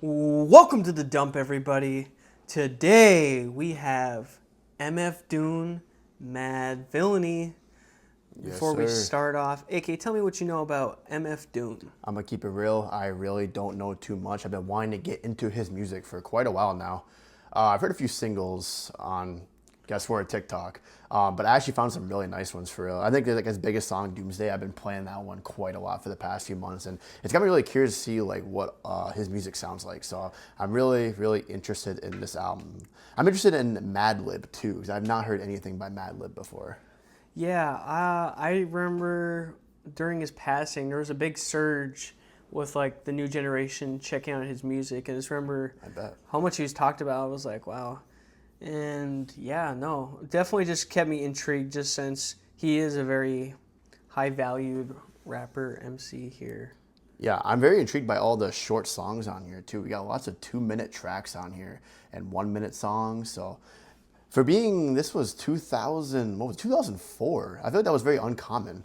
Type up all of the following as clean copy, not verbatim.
Welcome to the dump, everybody. Today we have MF Doom, Madvillainy. Before we start off, AK, tell me what you know about MF Doom. I'm gonna keep it real. I really don't know too much. I've been wanting to get into his music for quite a while now. I've heard a few singles on, guess what, TikTok, but I actually found some really nice ones for real. I think like his biggest song, Doomsday, I've been playing that one quite a lot for the past few months, and it's got me really curious to see like what his music sounds like. So I'm really interested in this album. I'm interested in Madlib too, because I've not heard anything by Madlib before. Yeah, I remember during his passing, there was a big surge with like the new generation checking out his music, and I just remember how much he was talked about. I was like, wow. And yeah, no, definitely just kept me intrigued just since he is a very high valued rapper MC here. Yeah, I'm very intrigued by all the short songs on here too. We got lots of 2-minute tracks on here and 1-minute songs. So for being, this was 2004. I feel like that was very uncommon.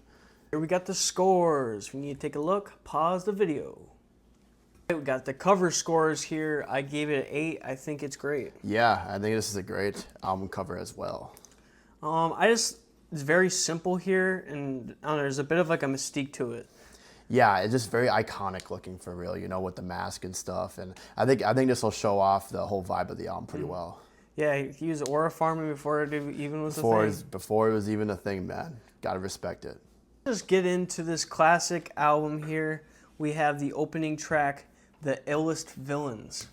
Here we got the scores. We need to take a look, pause the video. We got the cover scores here. I gave it an 8. I think it's great. Yeah, I think this is a great album cover as well. It's very simple here, and I don't know, there's a bit of like a mystique to it. Yeah, it's just very iconic looking for real, you know, with the mask and stuff. And I think this will show off the whole vibe of the album pretty well. Yeah, he was aura farming before it even was a thing. Before it was even a thing, man. Gotta respect it. Let's get into this classic album here. We have the opening track, The Illest Villains.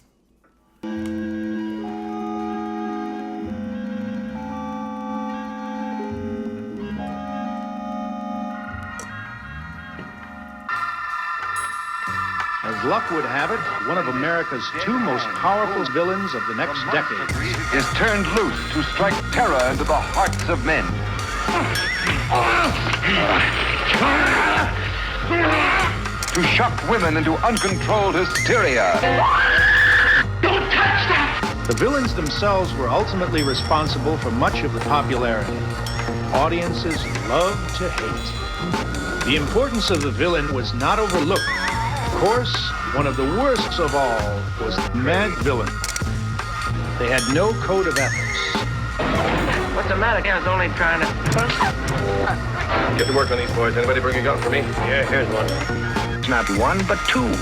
As luck would have it, one of America's two most powerful villains of the next decade is turned loose to strike terror into the hearts of men. To shock women into uncontrolled hysteria. Don't touch that! The villains themselves were ultimately responsible for much of the popularity. Audiences love to hate. The importance of the villain was not overlooked. Of course, one of the worst of all was the Madvillainy. They had no code of ethics. What's the matter? I was only trying to... Get to work on these boys. Anybody bring a gun for me? Yeah, here's one. Not one, but two.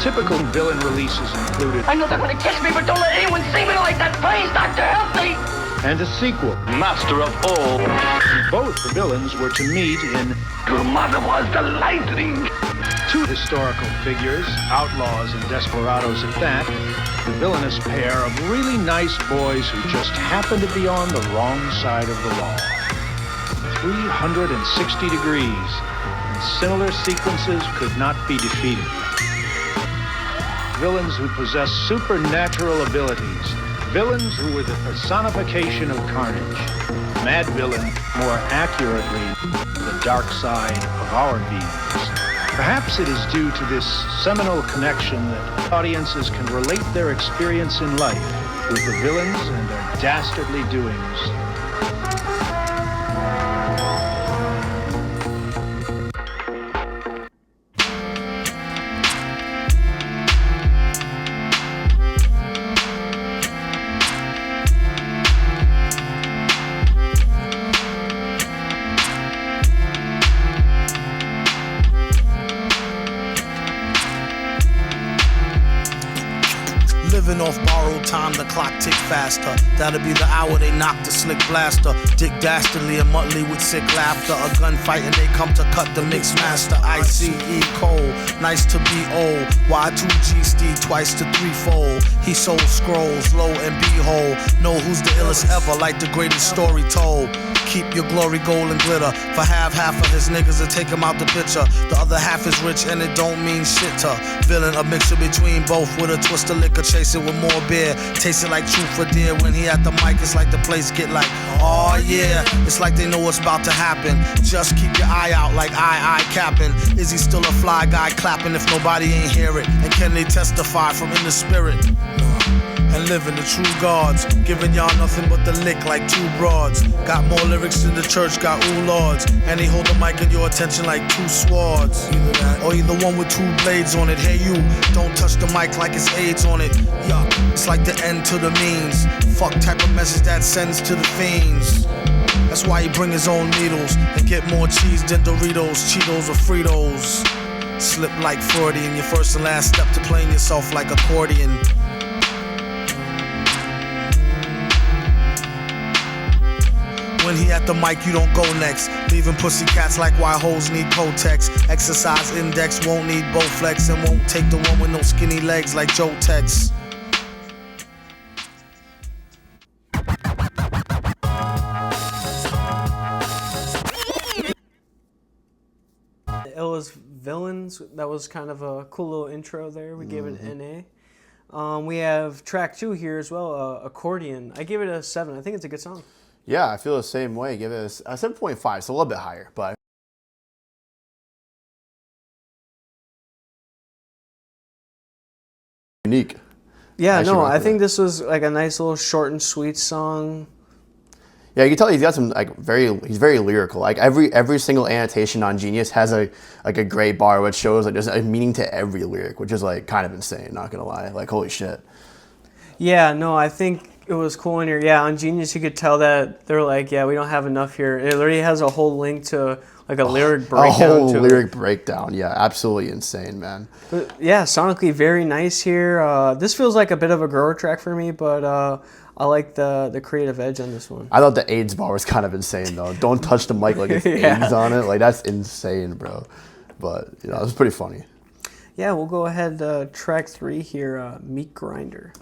Typical villain releases included... I know they're going to kiss me, but don't let anyone see me like that. Please, Doctor, help me! And a sequel. Master of all. Both the villains were to meet in... Your mother was the lightning. Two historical figures, outlaws and desperados at that, the villainous pair of really nice boys who just happened to be on the wrong side of the law. 360 degrees, and similar sequences could not be defeated. Villains who possess supernatural abilities, villains who were the personification of carnage. Madvillain, more accurately, the dark side of our beings. Perhaps it is due to this seminal connection that audiences can relate their experience in life with the villains and their dastardly doings. Living off borrowed time, the clock tick faster. That'll be the hour they knock the slick blaster. Dick Dastardly and Muttley with sick laughter. A gunfight and they come to cut the mix master. ICE Cole, nice to be old. Y2G Steve twice to threefold. He sold scrolls, lo and behold. Know who's the illest ever, like the greatest story told. Keep your glory gold and glitter. For half of his niggas to take him out the picture. The other half is rich and it don't mean shit to villain. A mixture between both with a twist of liquor. Chasing with more beer. Tasting like truth for dear. When he at the mic, it's like the place get like, oh yeah. It's like they know what's about to happen. Just keep your eye out like I capping. Is he still a fly guy clapping if nobody ain't hear it? And can they testify from in the spirit? and living the true gods. Giving y'all nothing but the lick like two broads. Got more lyrics than the church got ooh lords. And he hold the mic in your attention like two swords. Either that or either one with two blades on it. Hey you, don't touch the mic like it's AIDS on it. Yeah, it's like the end to the means. Fuck type of message that sends to the fiends. That's why he bring his own needles and get more cheese than Doritos, Cheetos, or Fritos. Slip like Freudian, your first and last step to playing yourself like accordion. When he at the mic, you don't go next. Leaving pussy cats like why hoes need Kotex. Exercise index won't need Bowflex and won't take the one with no skinny legs like Joe Tex. ILLEST Villains, that was kind of a cool little intro there. We gave it an NA. We have track 2 here as well, Accordion. I gave it a 7. I think it's a good song. Yeah, I feel the same way. Give it a 7.5, so a little bit higher, but unique. Yeah, no, I think this was like a nice little short and sweet song. Yeah, you can tell he's got some he's very lyrical. Like every single annotation on Genius has a gray bar which shows like there's a meaning to every lyric, which is like kind of insane, not gonna lie. Like holy shit. Yeah, no, I think it was cool in here. Yeah, on Genius you could tell that they're like, yeah, we don't have enough here. It literally has a whole link to like a lyric breakdown. A whole lyric breakdown. Yeah, absolutely insane, man. But yeah, sonically very nice here. This feels like a bit of a grower track for me, but I like the creative edge on this one. I thought the AIDS bar was kind of insane though. Don't touch the mic like it's AIDS on it. Like that's insane, bro. But you know, it was pretty funny. Yeah, we'll go ahead. Track 3 here, Meat Grinder.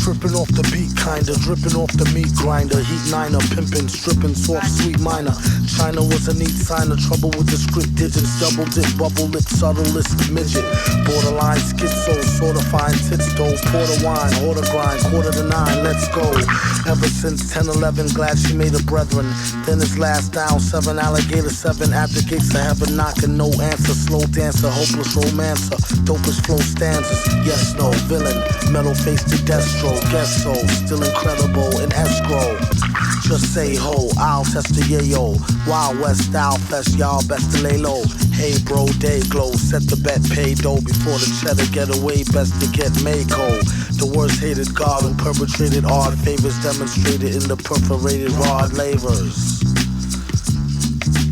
Tripping off the beat, kinda dripping off the meat grinder. Heat niner, pimping, stripping, soft, sweet minor. China was a neat signer, trouble with the script digits. Double dip, bubble lip, subtlest midget. Borderline schizo, sorta fine tits though. Porter wine, order grind, 8:45, let's go. Ever since 10-11, glad she made a brethren. Then it's last down, 7 alligator, 7 at the gates of heaven, knocking, no answer. Slow dancer, hopeless romancer, dopest flow stanzas. Yes, no, villain, metal face to Destro. Guess so, still incredible in escrow. Just say ho, I'll test the yayo. Wild West style fest, y'all best to lay low. Hey bro, day glow, set the bet, pay dough. Before the cheddar get away, best to get Mako. The worst hated god who perpetrated odd favors, demonstrated in the perforated rod lavers.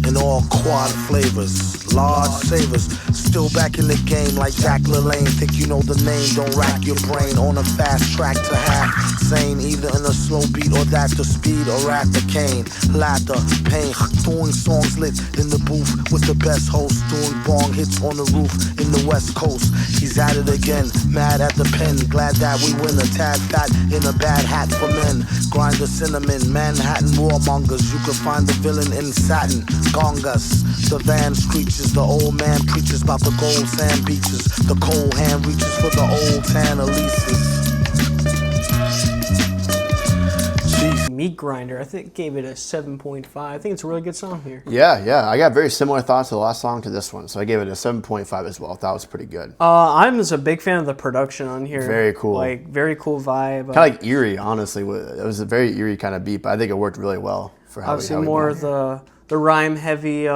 In all quad flavors, large savers. Still back in the game like Jack LaLanne. Think you know the name, don't rack your brain. On a fast track to half sane, either in a slow beat or that's the speed or at the cane. Laughter, pain, doing songs lit in the booth with the best host. Doing bong hits on the roof in the West Coast. He's at it again, mad at the pen. Glad that we win, a tad fat in a bad hat for men. Grind the cinnamon, Manhattan warmongers. You can find the villain in satin. Gongas, the van screeches. The old man preaches about the gold sand beaches. The cold hand reaches for the old tan Elises. Meat Grinder, I think gave it a 7.5. I think it's a really good song here. Yeah. I got very similar thoughts to the last song to this one, so I gave it a 7.5 as well. That was pretty good. I'm just a big fan of the production on here. Very cool. Like, very cool vibe. Kind of like eerie, honestly. It was a very eerie kind of beat, but I think it worked really well for how obviously more of the rhyme heavy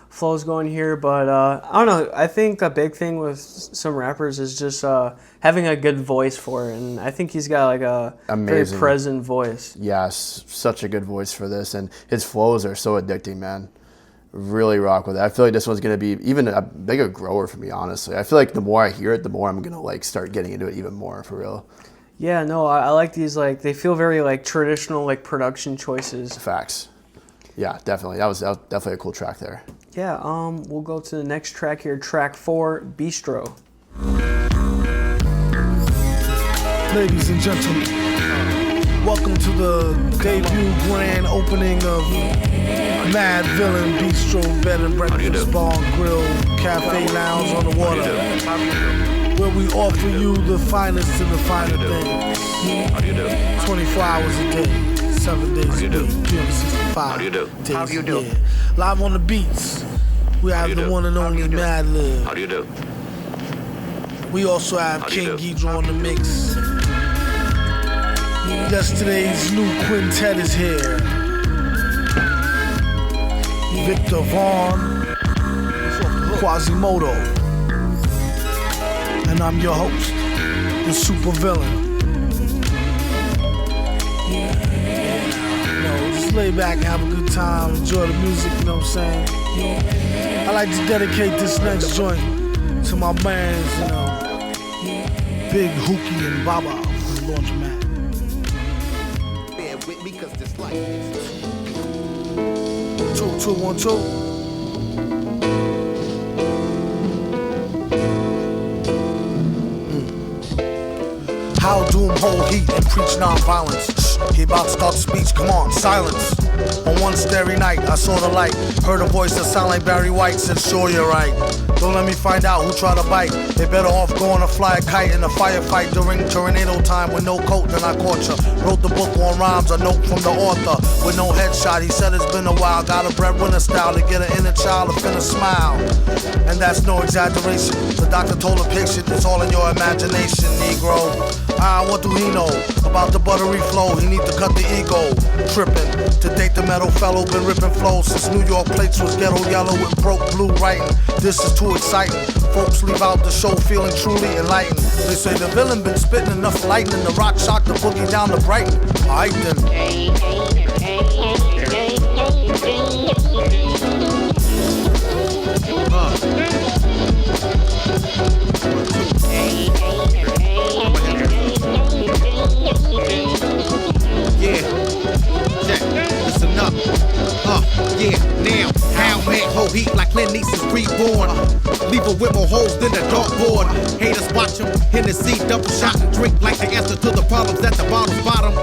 flows going here, but I don't know. I think a big thing with some rappers is just having a good voice for it, and I think he's got like a very present voice. Yes, such a good voice for this, and his flows are so addicting, man. Really rock with it. I feel like this one's gonna be even a bigger grower for me, honestly. I feel like the more I hear it, the more I'm gonna like start getting into it even more, for real. Yeah, no, I like these, like, they feel very like traditional like production choices. Facts. Yeah, definitely. That was definitely a cool track there. Yeah, we'll go to the next track here, track 4, Bistro. Ladies and gentlemen, welcome to the debut grand opening of Madvillainy Bistro Bed and Breakfast Bar and Grill Cafe Lounge on the water, where we offer you the finest of the finer things. 24 hours a day, 7 days a week, 365 days a year. Live on the beats, we have the one and only Madlib. How do you do? We also have King Ghidra on the mix. Yesterday's new quintet is here. Victor Vaughn, Quasimodo, and I'm your host, the super villain. Just lay back and have a good time, enjoy the music, you know what I'm saying? I like to dedicate this next joint to my mans, you know, Big Hookie and Baba from the Laundromat. Bear with me, cause this life is 2-2-1-2. How do him hold heat and preach non-violence? He about to start the speech, come on, silence. On one starry night, I saw the light. Heard a voice that sounded like Barry White, said sure you're right. Don't let me find out who tried to bite. They better off going to fly a kite in a firefight during tornado time with no coat, then I caught ya. Wrote the book on rhymes, a note from the author with no headshot. He said it's been a while, got a breadwinner style to get an inner child to finna smile. And that's no exaggeration. The doctor told the patient it's all in your imagination, Negro. What do he know about the buttery flow? He need to cut the ego. Trippin', to date the metal fellow been ripping flows since New York plates was ghetto yellow with broke blue writing. This is too exciting. Folks leave out the show feeling truly enlightened. They say the villain been spitting enough lightning to rock shock the boogie down to Brighton. Alright then. Yeah, check, listen up. Yeah, now, how man hold heat like Clint East's reborn. Leave her with more holes than the dartboard. Haters watch him, Hennessy double shot and drink like the answer to the problems at the bottle's bottom.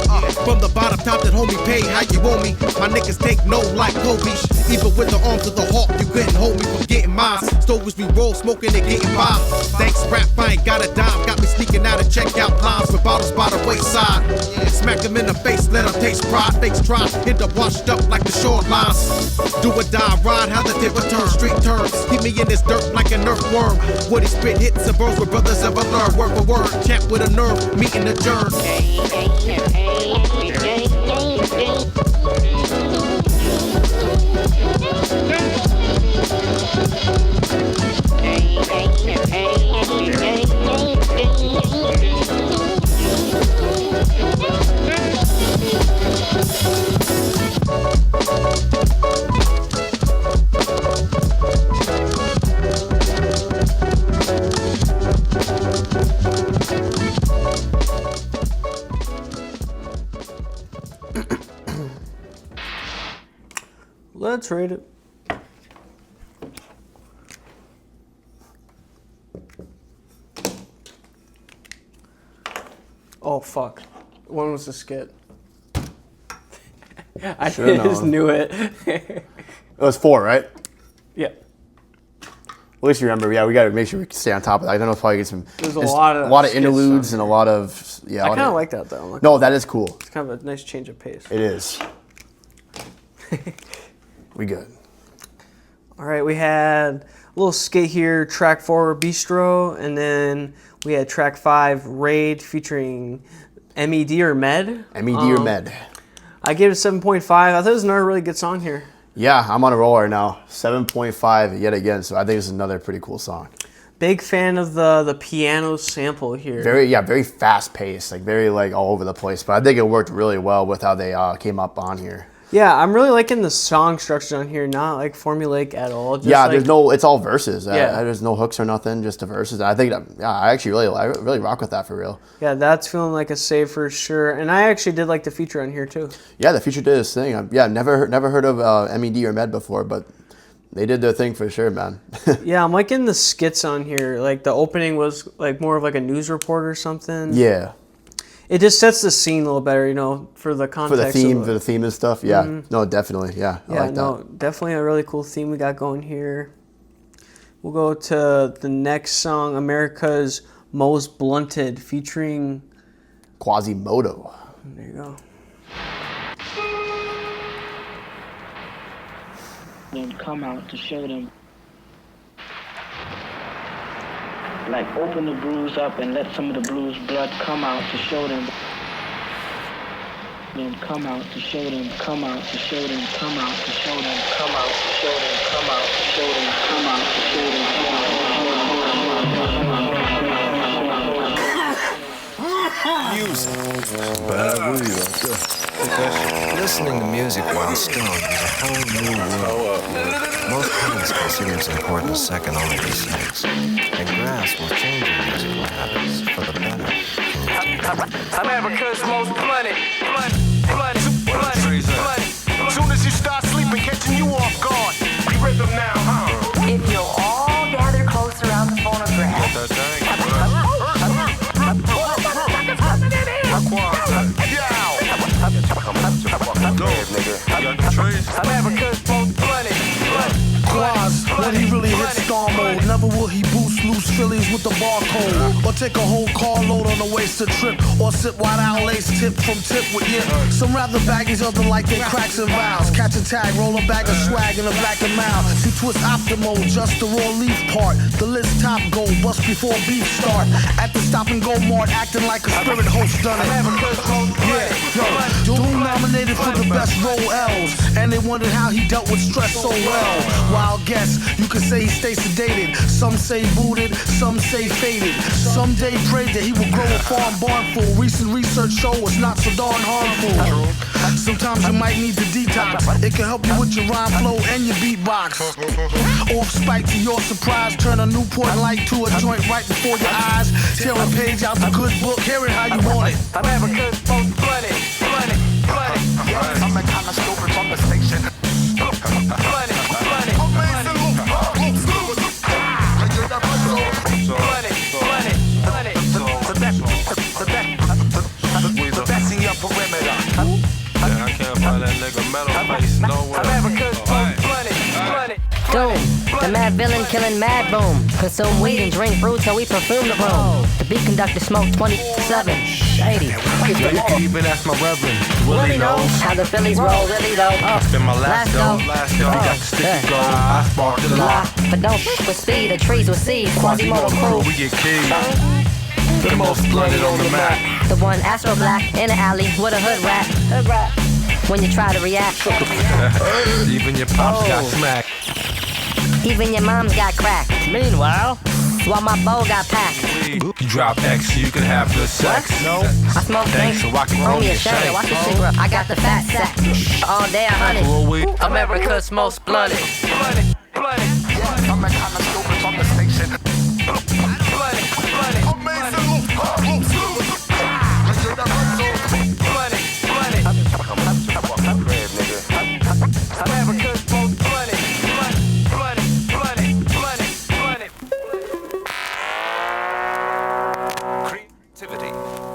From the bottom top that homie pay, how you want me? My niggas take no like Kobe. Even with the arms of the hawk, you couldn't hold me from getting mine. Stoves we roll, smoking and getting by. Thanks rap, I ain't got a dime. Got me sneaking out of checkout lines with bottles by the wayside. Smack them in the face, let them taste pride. Fakes try, end up washed up like the shorelines. Do or die, ride, how the tip return, street turns. Keep me in this dirt like an earthworm. What he spit hits and burns where brothers ever learn. Word for word, champ with a nerve, meeting the germ. Let's rate it. Oh fuck. When was the skit? I just knew it. It was 4, right? Yeah. At least you remember. Yeah, we gotta make sure we stay on top of that. I don't know if probably get some. There's a lot of interludes and a lot of I kind of like that though. No, that is cool. It's kind of a nice change of pace. It is. We good. All right, we had a little skit here, track 4, Bistro, and then we had track 5, Raid, featuring MED or Med. MED or Med. I gave it 7.5. I thought it was another really good song here. Yeah, I'm on a roll right now. 7.5 yet again, so I think it's another pretty cool song. Big fan of the piano sample here. Very fast paced, very all over the place. But I think it worked really well with how they came up on here. Yeah, I'm really liking the song structure on here, not like formulaic at all. Just yeah, like, there's no, it's all verses. Yeah. There's no hooks or nothing, just the verses. I think, I actually really rock with that for real. Yeah, that's feeling like a save for sure. And I actually did like the feature on here too. Yeah, the feature did his thing. Never heard of MED or Med before, but they did their thing for sure, man. Yeah, I'm liking the skits on here. Like the opening was like more of like a news report or something. Yeah. It just sets the scene a little better, you know, for the context. For the theme and stuff. Yeah. No, definitely. Yeah. I like that. Definitely a really cool theme we got going here. We'll go to the next song, America's Most Blunted, featuring Quasimodo. There you go. Then come out to show them. Like open the bruise up and let some of the bruised blood come out to show them. Then come out to show them, come out to show them, come out to show them, come out to show them, come out to show them, come out to show them, come out to show them. Music. Bad weed out there. Listening to music while stoned is a whole new world. Most parents consider it important second only to sex. And grass will change your musical habits for the better. America's most blunted. Soon as you start sleeping, catching you off guard. We rhythm now, huh? If you'll all gather close around the phonograph. America's most blunted. Quaz, when he really hits star mode, never will he boost loose Phillies with the barcode. Or take a whole carload on a wasted trip. Or sip white owl lace tip from tip with yip. Some rather baggies, other like their cracks and vows. Catch a tag, roll a bag of swag in a black and mouth. See twist optimal, just the raw leaf part. The list top go, bust before beef start. At the stop and go mart, acting like a spirit host done it. Yeah, yo, Doom nominated for the best role L's. And they wondered how he dealt with stress so well. Wild guess, you could say he stays sedated. Some say booted, some say faded. Someday prayed that he will grow a farm barn full. Recent research show it's not so darn harmful. Sometimes you might need to detox. It can help you with your rhyme flow and your beatbox. Off spike to your surprise, turn a Newport light to a joint right before your eyes. Tear a page out the good book, hear it how you want it. America's most blunted. I'm the kind of stupid from the station. Doom, the mad villain killing mad boom. Consume weed and drink fruit till we perfume the room. The beat conductor smoke 24/7. Shady. You can even ask my reverend. Willie knows how the Phillies roll really though. I spent my last dough. He got the sticky gold. I sparked the lot. But don't with speed, the trees with seeds. Quasimodo crew. We get keys. The most blunted on the map. The one Astro Black in the alley with a hood rat. When you try to react. Even your pops got smacked. Even your mom's got cracked. Meanwhile, while my bow got packed. You drop X so you can have good sex. No, I smoke thanks so I can roll me a shank. Watch this shit, I got the fat sack. All day 100. America's most blunted. I'm the kind of stupid from the station.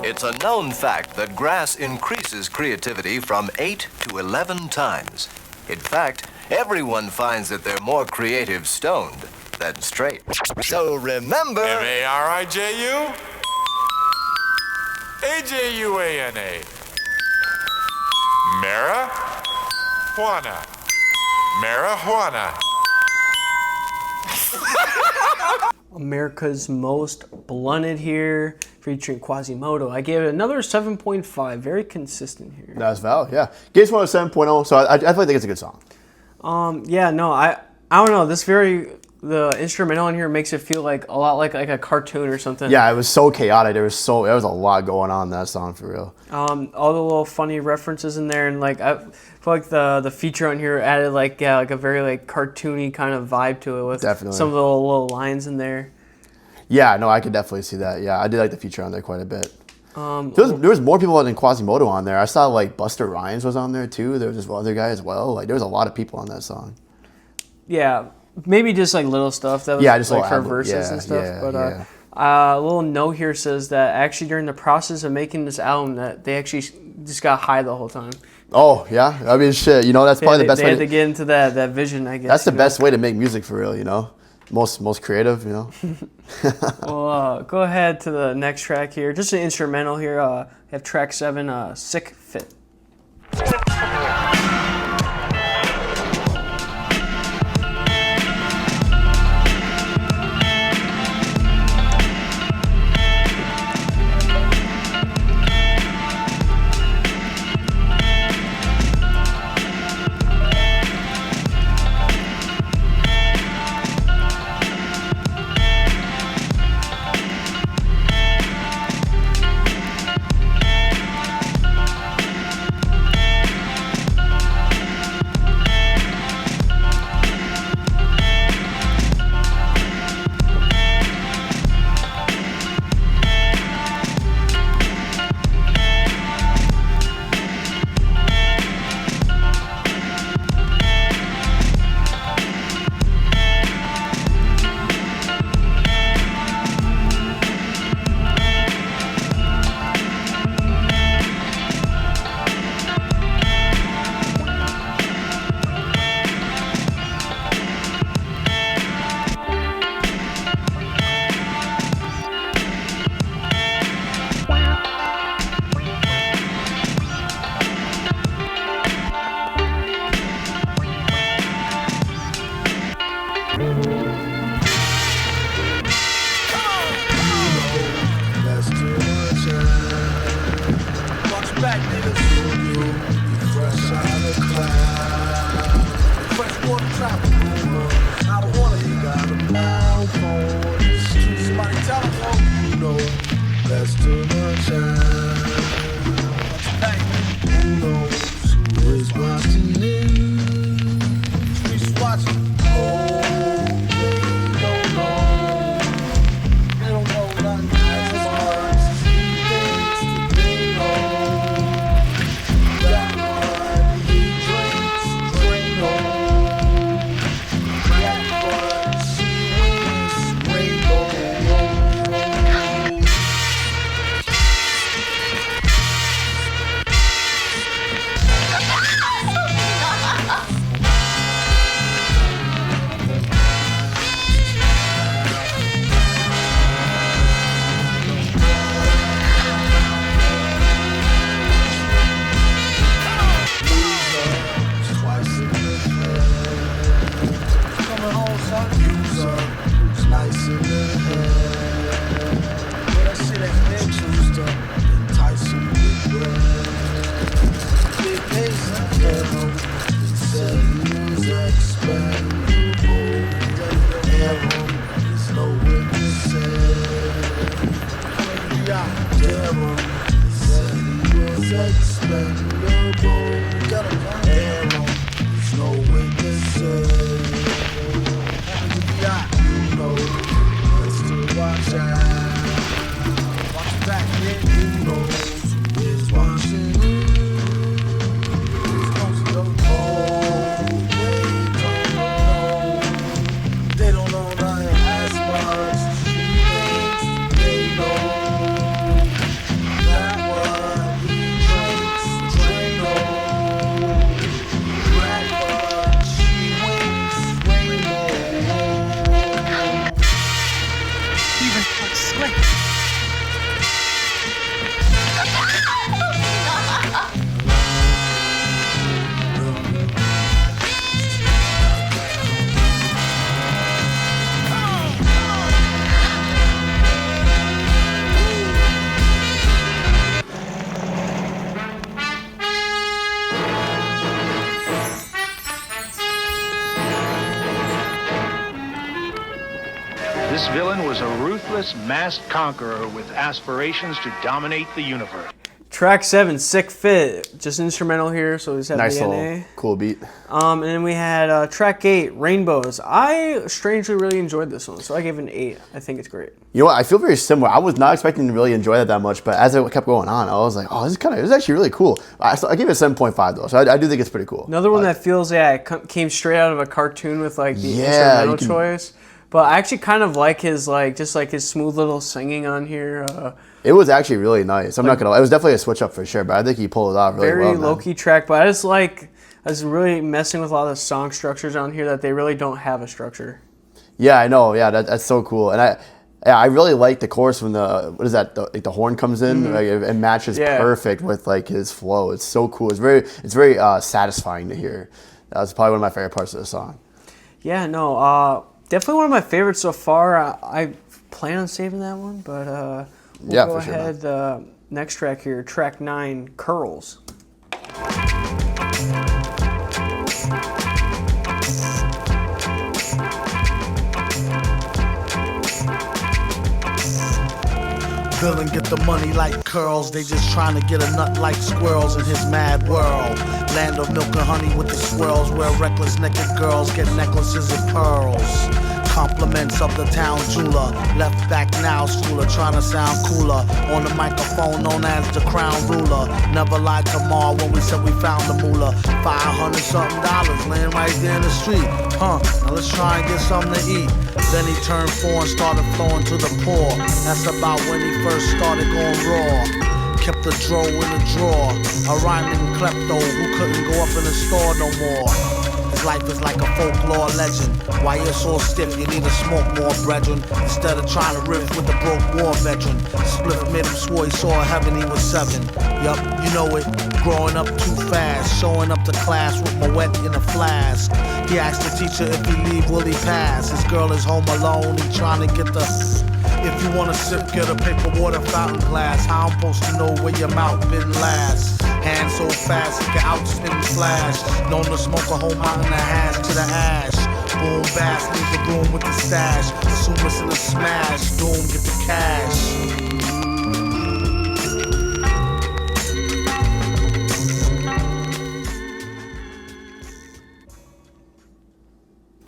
It's a known fact that grass increases creativity from 8 to 11 times. In fact, everyone finds that they're more creative stoned than straight. So remember... M-A-R-I-J-U? A-J-U-A-N-A. Marijuana. Marijuana. America's Most Blunted here, featuring Quasimodo. I gave it another 7.5. Very consistent here. That's valid, yeah. Gave this one a 7.0, so I definitely think it's a good song. Yeah, no, I don't know. This very the instrumental in here makes it feel like a lot like a cartoon or something. Yeah, it was so chaotic. There was a lot going on in that song for real. All the little funny references in there, and like I feel like the feature on here added like a very like cartoony kind of vibe to it with Definitely. some of the little lines in there. Yeah, no, I could definitely see that. Yeah, I did like the feature on there quite a bit. There was more people than Quasimodo on there. I saw like Busta Rhymes was on there too. There was this other guy as well. Like there was a lot of people on that song. Yeah, maybe just like little stuff that was just like little for verses and stuff. Yeah. A little note here says that actually during the process of making this album that they actually just got high the whole time. Oh yeah, I mean shit. You know that's probably the best way. They had to get into that vision, I guess. That's the best way to make music for real. You know, most creative. You know. Well, go ahead to the next track here. Just an instrumental here. We have track 7, Sick Fit. This villain was a ruthless, masked conqueror with aspirations to dominate the universe. Track 7, Sick Fit, just instrumental here, so we just have nice DNA. little cool beat. And then we had track 8, Rainbows. I strangely really enjoyed this one, so I gave it an 8. I think it's great. You know what? I feel very similar. I was not expecting to really enjoy that much, but as it kept going on, I was like, oh, this is actually really cool. I gave it a 7.5 though, so I do think it's pretty cool. Another one that feels, it came straight out of a cartoon with like the instrumental choice. But I actually kind of like his his smooth little singing on here. It was actually really nice. I'm not gonna lie. It was definitely a switch up for sure, but I think he pulled it off really well. Very low-key track, but I was really messing with a lot of the song structures on here that they really don't have a structure. Yeah, I know. Yeah, that's so cool. And I really like the chorus when the horn comes in. Mm-hmm. Like, it matches perfect with like his flow. It's so cool. It's very satisfying to hear. That's probably one of my favorite parts of the song. Yeah, no, definitely one of my favorites so far. I plan on saving that one, but we'll go ahead. Sure, next track here, track 9, Curls. Villain get the money like curls. They just trying to get a nut like squirrels in his mad world. Land of milk and honey with the swirls, where reckless naked girls get necklaces of pearls. Compliments of the town jeweler, left back now schooler, trying to sound cooler. On the microphone known as the crown ruler. Never lied to Ma when we said we found the moolah. $500-something laying right there in the street. Now let's try and get something to eat. Then he turned 4 and started flowing to the poor. That's about when he first started going raw. Kept the dro in the drawer. A rhyming klepto who couldn't go up in the store no more. His life is like a folklore legend. Why you're so stiff, you need to smoke more, brethren. Instead of trying to riff with the broke war veteran. Spliff made him swore he saw heaven, he was 7. Yup, you know it. Growing up too fast, showing up to class with my wet in a flask. He asked the teacher if he leave, will he pass? His girl is home alone, he trying to get the... If you wanna sip, get a paper water fountain glass. How I'm supposed to know where your mouth been last? Hand so fast, he can outspin the flash. Known to smoke a whole mountain of hash to the ash. Boom, bass, leave the room with the stash. Assume it's in a smash, doom, get the cash.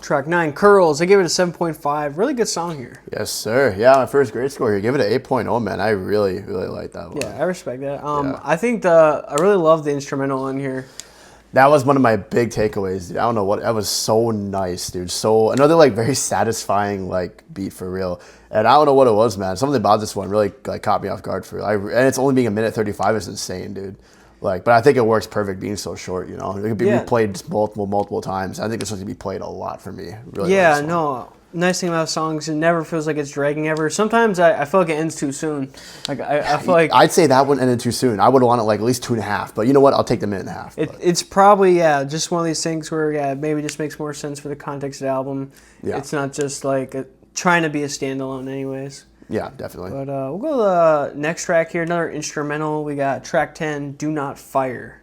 Track 9, Curls. I gave it a 7.5. Really good song here. Yes, sir. Yeah, my first grade score here. Give it an 8.0, man. I really like that one. Yeah, I respect that. I think I really love the instrumental on here. That was one of my big takeaways. I don't know what, that was so nice, dude. So another like very satisfying like beat for real. And I don't know what it was, man. Something about this one really like caught me off guard for real. And it's only being 1:35 is insane, dude. Like, but I think it works perfect being so short, you know. It could be replayed multiple times. I think it's supposed to be played a lot for me. Really. Yeah, no. Nice thing about songs, it never feels like it's dragging ever. Sometimes I feel like it ends too soon. Like I feel like I'd say that one ended too soon. I would want it like at least 2.5. But you know what? I'll take the 1.5. It's probably just one of these things where it maybe just makes more sense for the context of the album. Yeah. It's not just like trying to be a standalone, anyways. Yeah, definitely. But we'll go to the next track here, another instrumental. We got track 10, Do Not Fire.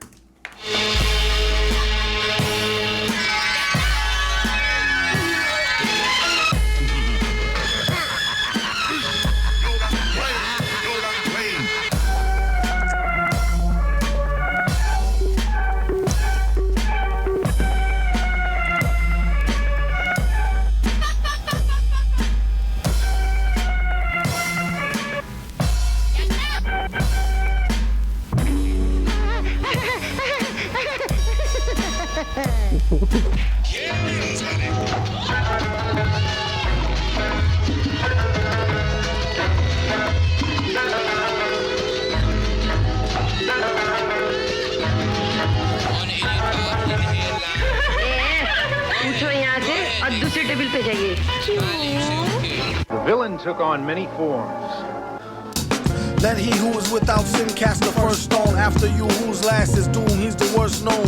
The villain took on many forms. Let he who is without sin cast the first stone. After you whose last is doomed, he's the worst known.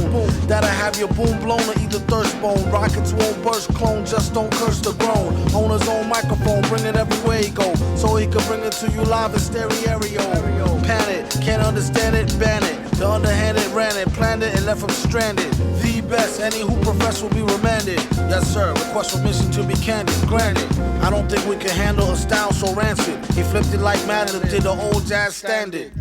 That'll have your boom blown or eat the thirst bone. Rockets won't burst, clone, just don't curse the grown. On his own microphone, bring it everywhere he go. So he can bring it to you live in stereo. Pan it, can't understand it, ban it. The underhanded ran it, planned it, and left him stranded. The best. Any who profess will be remanded. Yes, sir. Request permission to be candid. Granted, I don't think we can handle a style so rancid. He flipped it like Madden and did the old jazz standard.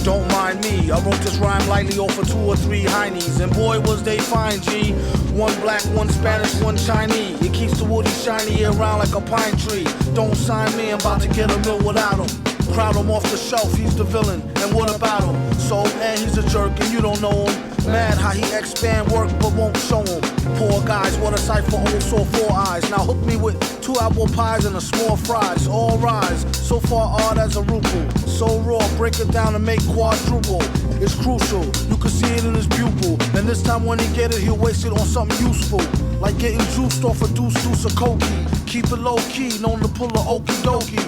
Don't mind me, I wrote this rhyme lightly off of 2 or 3 heinies, and boy was they fine, G. One black, one Spanish, one Chinese. It keeps the woody shiny year round like a pine tree. Don't sign me, I'm about to get a mill without him. Crowd him off the shelf, he's the villain, and what about him? So, and he's a jerk and you don't know him. Mad how he expand work but won't show him. Poor guys, what a sight for old sore 4 eyes. Now hook me with 2 apple pies and a small fries. All rise, so far odd as a ruple. So raw, break it down and make quadruple. It's crucial, you can see it in his pupil. And this time when he get it, he'll waste it on something useful. Like getting juiced off a deuce a cokie. Keep it low key, known to pull a okie dokie.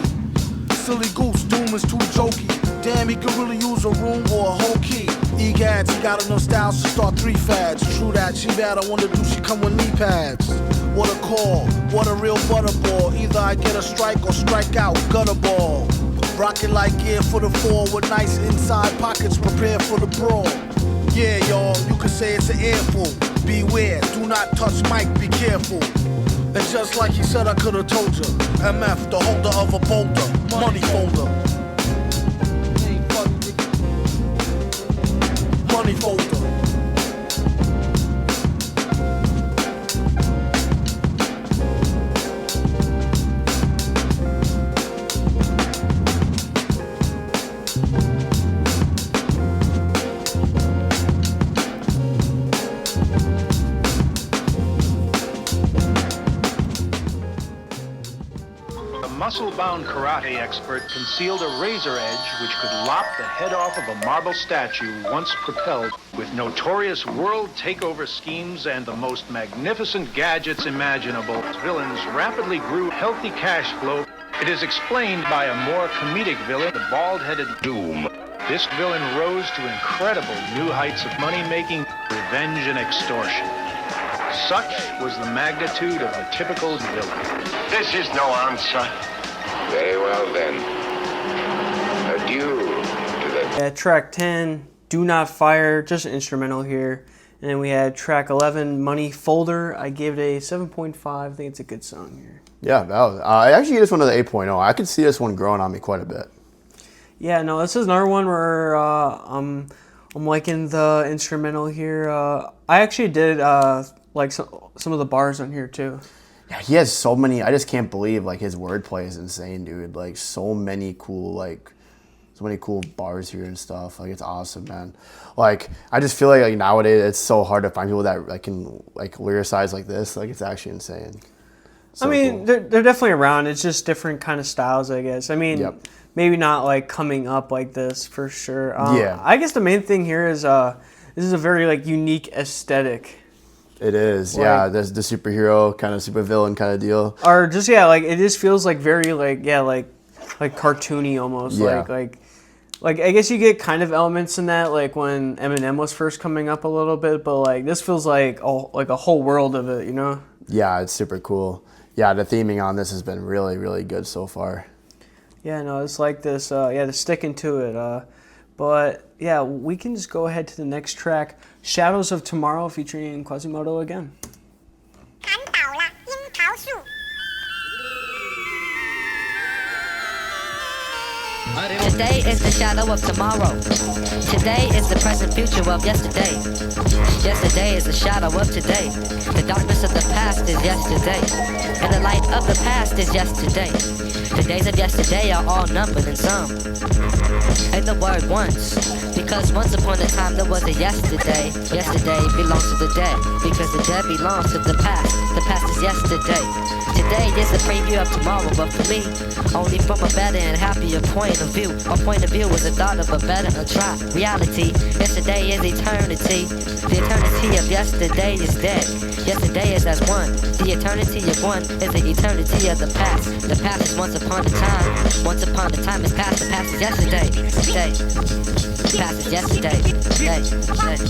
Silly goose, doom is too jokey. Damn, he could really use a room or a whole key. Egads, he got enough styles to start 3 fads. True that, she bad, I wonder do she come with knee pads? What a call, what a real butterball. Either I get a strike or strike out, gutter ball. Rocket like gear for the 4 with nice inside pockets prepared for the brawl. Yeah, y'all, you could say it's an earful. Beware, do not touch mic, be careful. And just like he said, I could've told you. MF, the holder of a boulder, money folder. Money folder. Muscle-bound karate expert concealed a razor edge which could lop the head off of a marble statue once propelled with notorious world takeover schemes and the most magnificent gadgets imaginable. Villains rapidly grew healthy cash flow. It is explained by a more comedic villain, the bald-headed Doom. This villain rose to incredible new heights of money-making, revenge, and extortion. Such was the magnitude of the typical villain. This is no answer. Very well then. Adieu to the... Yeah, track 10, Do Not Fire, just an instrumental here. And then we had track 11, Money Folder. I gave it a 7.5. I think it's a good song here. Yeah, that was, I actually gave this one to the 8.0. I could see this one growing on me quite a bit. Yeah, no, this is another one where I'm liking the instrumental here. I actually did like some of the bars on here too. Yeah, he has so many. I just can't believe like his wordplay is insane, dude. Like so many cool bars here and stuff. Like it's awesome, man. Like I just feel like nowadays it's so hard to find people that like can like lyricize like this. Like it's actually insane. So I mean, cool. they're definitely around. It's just different kind of styles, I guess. I mean, Yep. maybe not like coming up like this for sure. Yeah. I guess the main thing here is this is a very like unique aesthetic. It is, like, yeah. There's the superhero kind of supervillain kind of deal. Or just like it just feels like very like cartoony almost. Yeah. Like I guess you get kind of elements in that like when Eminem was first coming up a little bit, but like this feels like a whole world of it, you know? Yeah, it's super cool. Yeah, the theming on this has been really, really good so far. Yeah, no, it's like this. They're sticking to it. But yeah, we can just go ahead to the next track, Shadows of Tomorrow, featuring Quasimodo again. Today is the shadow of tomorrow. Today is the present future of yesterday. Yesterday is the shadow of today. The darkness of the past is yesterday. And the light of the past is yesterday. The days of yesterday are all numbered in some. And the word once, because once upon a time there was a yesterday. Yesterday belongs to the dead, because the dead belongs to the past. The past is yesterday. Today is a preview of tomorrow, but for me, only from a better and happier point of view. My point of view is the thought of a better try. Reality, yesterday is eternity. The eternity of yesterday is dead. Yesterday is as one. The eternity of one is the eternity of the past. The past is once upon a time. Once upon a time is past. The past is yesterday. Day. The past is yesterday. Day.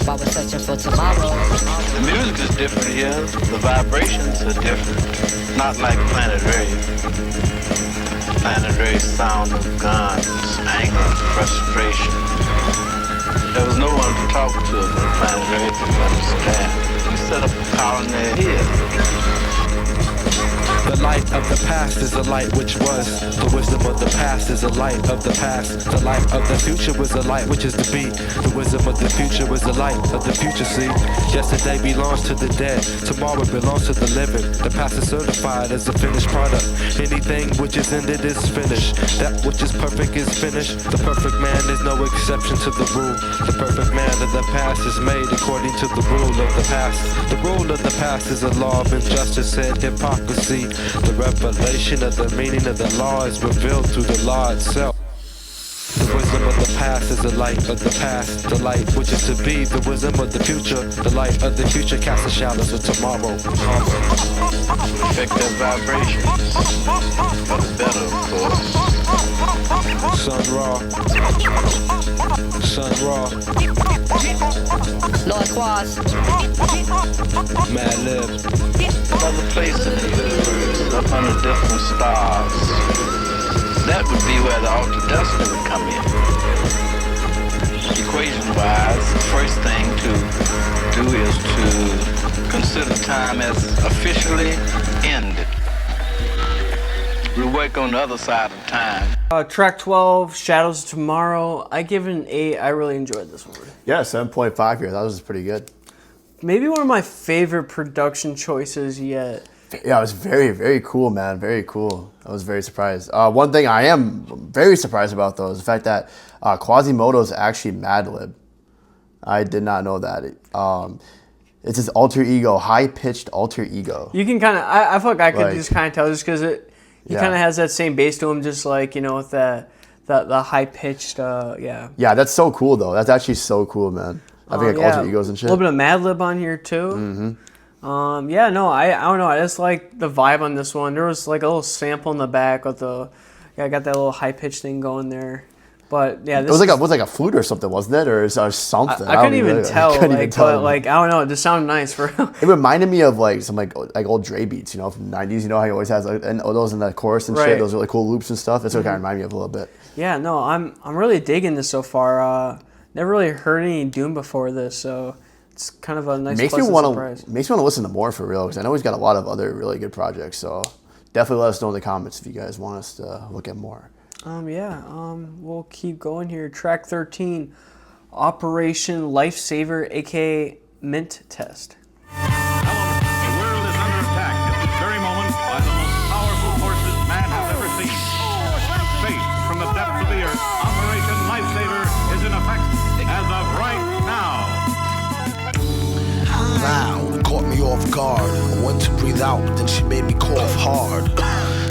While we're searching for tomorrow. The music is different here. The vibrations are different. Not like Planet Rave. Planet Rave's sound of guns, anger, frustration. There was no one to talk to but Planet Rave to understand. We set up a colony here. The light of the past is the light which was. The wisdom of the past is the light of the past. The light of the future was the light which is to be. The wisdom of the future was the light of the future, see. Yesterday belongs to the dead. Tomorrow belongs to the living. The past is certified as a finished product. Anything which is ended is finished. That which is perfect is finished. The perfect man is no exception to the rule. The perfect man of the past is made according to the rule of the past. The rule of the past is a law of injustice and hypocrisy. The revelation of the meaning of the law is revealed through the law itself. The wisdom of the past is the light of the past. The light which is to be, the wisdom of the future. The light of the future casts the shadows of tomorrow. Effective vibrations. For the better, of course. Sun Ra. Sun Ra. Lord Quas. Mad Lib. Another place in the universe, up under different stars. That would be where the alter destiny would come in. Equation-wise, the first thing to do is to consider time as officially ended. We work on the other side of time. Track 12, Shadows of Tomorrow. I give it an 8. I really enjoyed this one. Yeah, 7.5 here. That was pretty good. Maybe one of my favorite production choices yet. Yeah, it was very, very cool, man. Very cool. I was very surprised. One thing I am very surprised about, though, is the fact that Quasimodo is actually Madlib. I did not know that. It's his alter ego, high-pitched alter ego. You can kind of, I feel like I could just kind of tell just because he kind of has that same bass to him, just like, you know, with the high-pitched, yeah. Yeah, that's so cool, though. That's actually so cool, man. I think like alter egos and shit. A little bit of Madlib on here, too. Mm-hmm. Yeah, no, I don't know. I just like the vibe on this one. There was like a little sample in the back with the, I got that little high pitched thing going there. But yeah, this it was like a flute or something, wasn't it, or something? I couldn't even tell. But I don't know. It just sounded nice for. It reminded me of like some like old Dre beats, you know, from the '90s. You know how he always has those in the chorus and shit. Those really cool loops and stuff. That's what kind of reminded me of a little bit. Yeah, no, I'm really digging this so far. Never really heard any Doom before this, so. It's kind of a nice pleasant surprise. Makes me want to listen to more for real, because I know he's got a lot of other really good projects. So definitely let us know in the comments if you guys want us to look at more. We'll keep going here. Track 13, Operation Lifesaver, aka Mint Test. The world is under attack at this very moment by the most powerful forces man has ever seen. Space from the depths of the earth, Operation Lifesaver is in effect as of right now. Loud, it caught me off guard. I went to breathe out, but then she made me cough hard.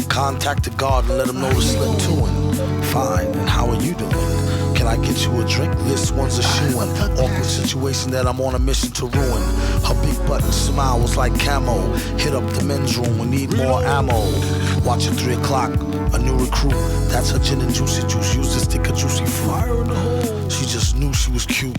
Contacted God and let him know to slip to him. Fine, and how are you doing? Can I get you a drink? This one's a shoe-in. Awkward situation that I'm on a mission to ruin. Her big button smile was like camo. Hit up the men's room, we need more ammo. Watch at 3 o'clock, a new recruit. That's her gin and juicy juice. Use to stick a juicy fruit. She just knew she was cute.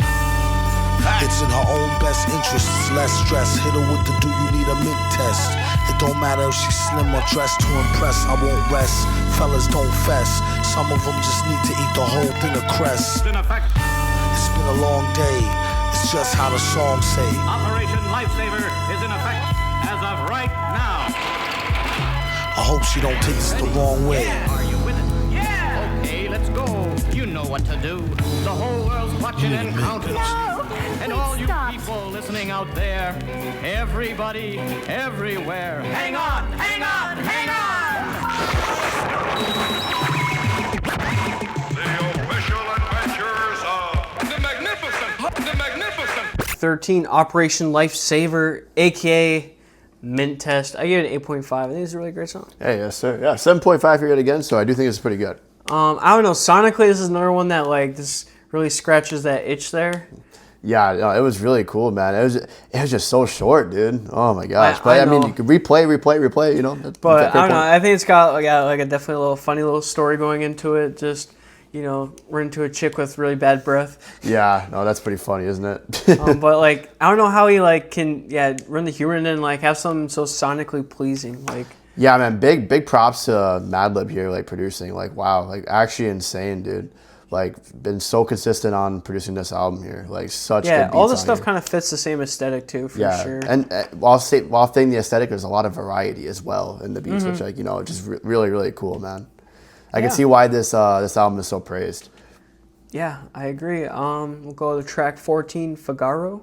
It's in her own best interests, less stress. Hit her with the do you need a mint test. It don't matter if she's slim or dressed to impress, I won't rest. Fellas don't fess, some of them just need to eat the whole thing of cress. It's been a long day, it's just how the song say. Operation Lifesaver is in effect as of right now. I hope she don't take this the wrong way. Are you with it? Yeah! Okay, let's go. You know what to do. The whole world's watching and counting. And all you people listening out there, everybody, everywhere, hang on, hang on, hang on! The official adventures of the Magnificent. 13, Operation Lifesaver, aka Mint Test. I give it an 8.5. I think it's a really great song. Hey, yes, sir. Yeah, 7.5 here again, so I do think it's pretty good. I don't know. Sonically, this is another one that like this really scratches that itch there. Yeah, no, it was really cool, man. It was just so short, dude. Oh my gosh. But I mean, you could replay, you know. But I don't know. I think it's got like a definitely a little funny little story going into it. Just, you know, run into a chick with really bad breath. Yeah, no, that's pretty funny, isn't it? But like, I don't know how he like can run the humor and then like have something so sonically pleasing. Like, yeah, man, big props to Madlib here, like producing. Like, wow, like actually insane, dude. Like, been so consistent on producing this album here. Like, such good beats all the on stuff here. kind of fits the same aesthetic too, for sure. And while saying the aesthetic, there's a lot of variety as well in the beats, which, like, you know, just really, really cool, man. I can see why this album is so praised. Yeah, I agree. We'll go to track 14, Figaro.